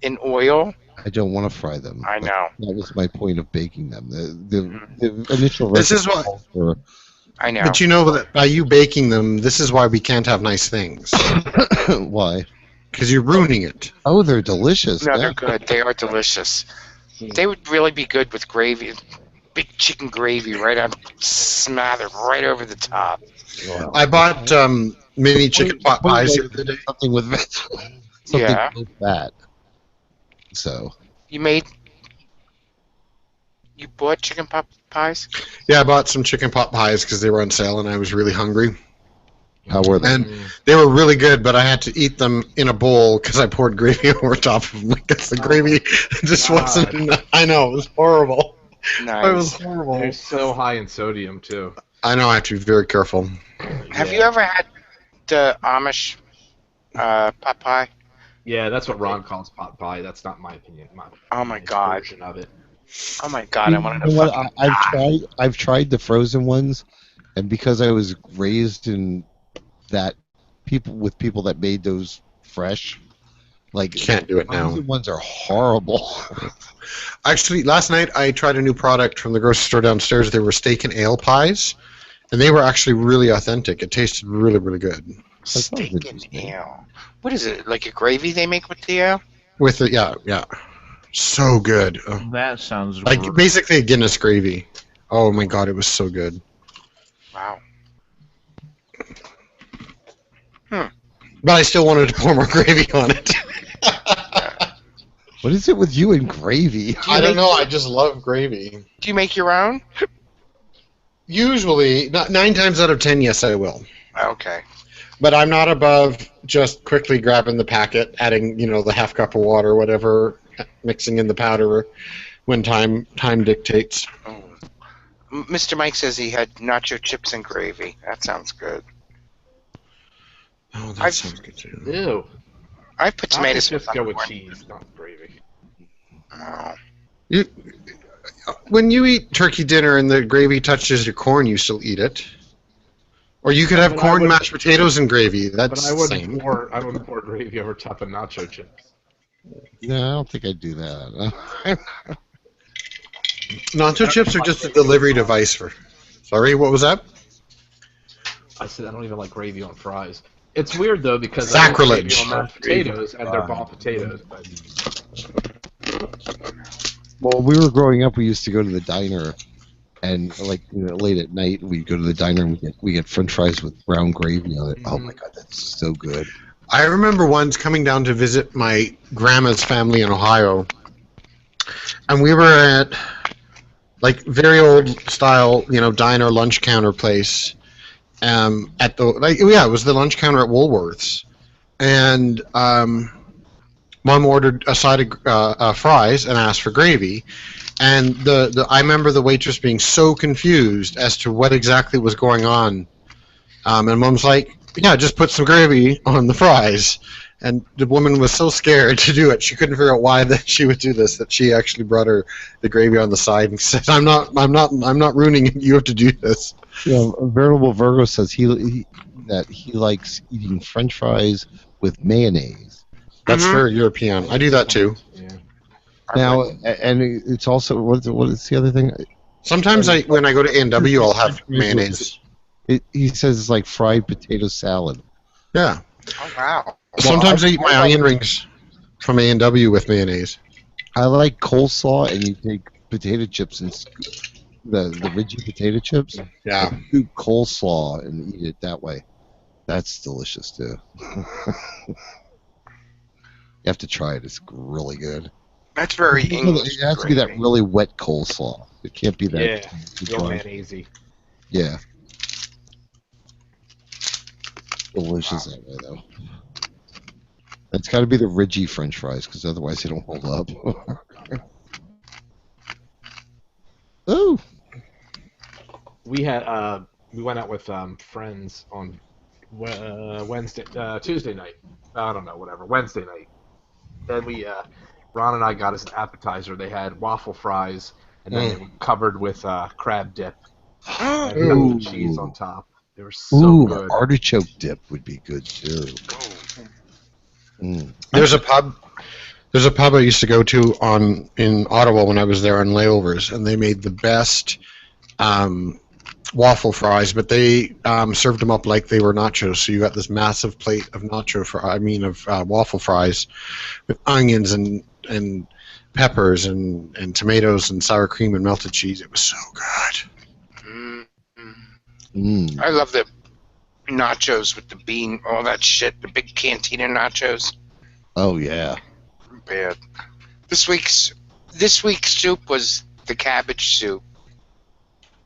in oil. I don't want to fry them. I know. That was my point of baking them. The initial This is recipe what. for, I know. But you know that by you baking them, this is why we can't have nice things. why? Because you're ruining it. Oh, they're delicious. No, yeah. they're good. They are delicious. They would really be good with gravy, big chicken gravy right on, smothered right over the top. I bought mini chicken pot pies the other day. Something with with that. So. You bought chicken pot pies? Yeah, I bought some chicken pot pies because they were on sale and I was really hungry. How were they? And they were really good, but I had to eat them in a bowl because I poured gravy over top of them. Because the gravy just wasn't. I know, it was horrible. Nice. It was horrible. They're so high in sodium too. I know, I have to be very careful. Have you ever had the Amish pot pie? Yeah, that's what Ron calls pot pie. That's not my opinion. Oh my god. Version of it. Oh my god, I wanted to You know what? fucking I've tried the frozen ones, and because I was raised in that people that made those fresh, like You can't do it now. frozen ones are horrible. Actually, last night I tried a new product from the grocery store downstairs. They were steak and ale pies, and they were actually really authentic. It tasted really, really good. Steak and ale. What is it? Like a gravy they make with the ale? With it, yeah. So good. Oh. That sounds like basically a Guinness gravy. Oh my god, it was so good. Wow. But I still wanted to pour more gravy on it. What is it with you and gravy? I don't know. I just love gravy. Do you make your own? Usually, 9 times out of 10, yes, I will. Okay. But I'm not above just quickly grabbing the packet, adding, the half cup of water, or whatever, mixing in the powder when time dictates. Oh. Mr. Mike says he had nacho chips and gravy. That sounds good. Oh, that sounds good too. Ew. I put tomatoes just go with cheese, not gravy. Oh. When you eat turkey dinner and the gravy touches your corn, you still eat it. Or you could have corn, mashed potatoes, and gravy. That's But I the same. wouldn't pour gravy over top of nacho chips. No, I don't think I'd do that. Nacho chips are just a delivery device for. Sorry, what was that? I said I don't even like gravy on fries. It's weird though because Sacrilege. I like gravy on mashed potatoes and they're ball potatoes. But Well, we were growing up, we used to go to the diner, and late at night, we'd go to the diner and we get French fries with brown gravy on it. Oh my god, that's so good. I remember once coming down to visit my grandma's family in Ohio, and we were at very old style, diner lunch counter place. At the it was the lunch counter at Woolworths, and Mom ordered a side of fries and asked for gravy, and I remember the waitress being so confused as to what exactly was going on, and Mom's like, "Yeah, just put some gravy on the fries." And the woman was so scared to do it, she couldn't figure out why that she would do this. That she actually brought her the gravy on the side and said, "I'm not ruining it. You have to do this." Yeah, Veritable Virgo says he likes eating French fries with mayonnaise. That's very European. I do that too. yeah. Now, and it's also what is the other thing? Sometimes when I go to A&W, I'll have mayonnaise. He says it's like fried potato salad. Yeah. Oh, wow. Sometimes I eat my onion rings from A&W with mayonnaise. I like coleslaw, and you take potato chips and the Ridgey potato chips. Yeah. And do coleslaw and eat it that way. That's delicious too. You have to try it. It's really good. That's very English. It has to be that really wet coleslaw. It can't be that. Yeah, real mayonnaise-y. Yeah. Delicious that way, though. It's got to be the Ridgey French fries, because otherwise they don't hold up. Ooh. We went out with friends on Tuesday night. I don't know, whatever. Wednesday night. Then Ron and I got as an appetizer. They had waffle fries, and then they were covered with crab dip and cheese on top. They were so good. Artichoke dip would be good too. There's a pub I used to go to in Ottawa when I was there on layovers, and they made the best waffle fries, but they served them up like they were nachos. So you got this massive plate of waffle fries with onions and peppers and tomatoes and sour cream and melted cheese. It was so good. I love the nachos with the bean, all that shit, the big cantina nachos. Oh yeah. Bad. This week's soup was the cabbage soup.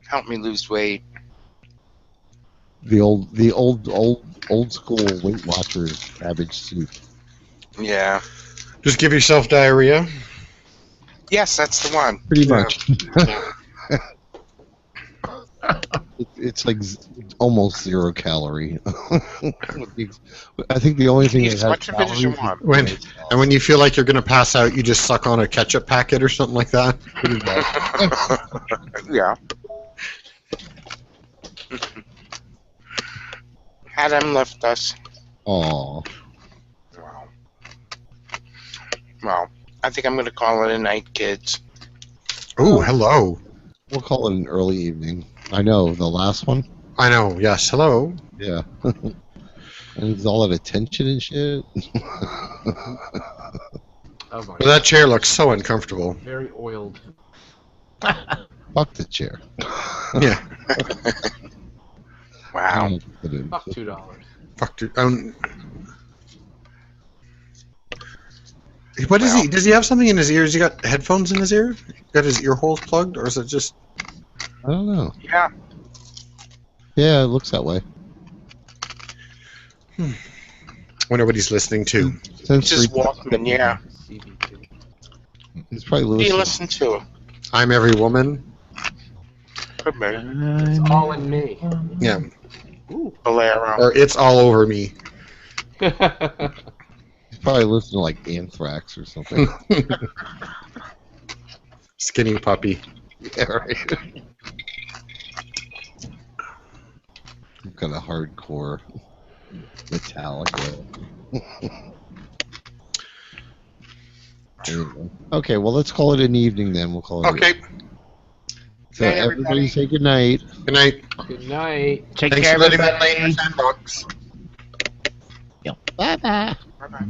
Helped me lose weight. The old school Weight Watchers cabbage soup. Yeah. Just give yourself diarrhea. Yes, that's the one. Pretty much. It's like almost 0 calorie. I think the only thing Eat that as has much of it as you calories want. When you feel like you're going to pass out, you just suck on a ketchup packet or something like that. Yeah. Adam left us. Aw. Wow. Well, I think I'm going to call it a night, kids. Oh, hello. We'll call it an early evening. I know, the last one? I know, yes. Hello. Yeah. And it's all that attention and shit. Oh my Well, that chair looks so uncomfortable. Very oiled. Fuck the chair. Yeah. Wow. Fuck $2. Fuck. What is he? Does he have something in his ears? He got headphones in his ear? Got his ear holes plugged, or is it just? I don't know. Yeah. Yeah, it looks that way. Wonder what he's listening to. It's just Walkman, yeah. He's probably What do you listening. listen to? I'm Every Woman. Could be. It's all in me. Yeah. Bolero. Or It's All Over Me. He's probably listening to like Anthrax or something. Skinny Puppy. Yeah, right. Some kind of hardcore Metallica. Anyway. Okay, well, let's call it an evening then. We'll call it. Okay. So everybody say good night. Good night. Good night. Take Thanks care, for letting me everybody. in your sandbox. Bye bye. Bye-bye.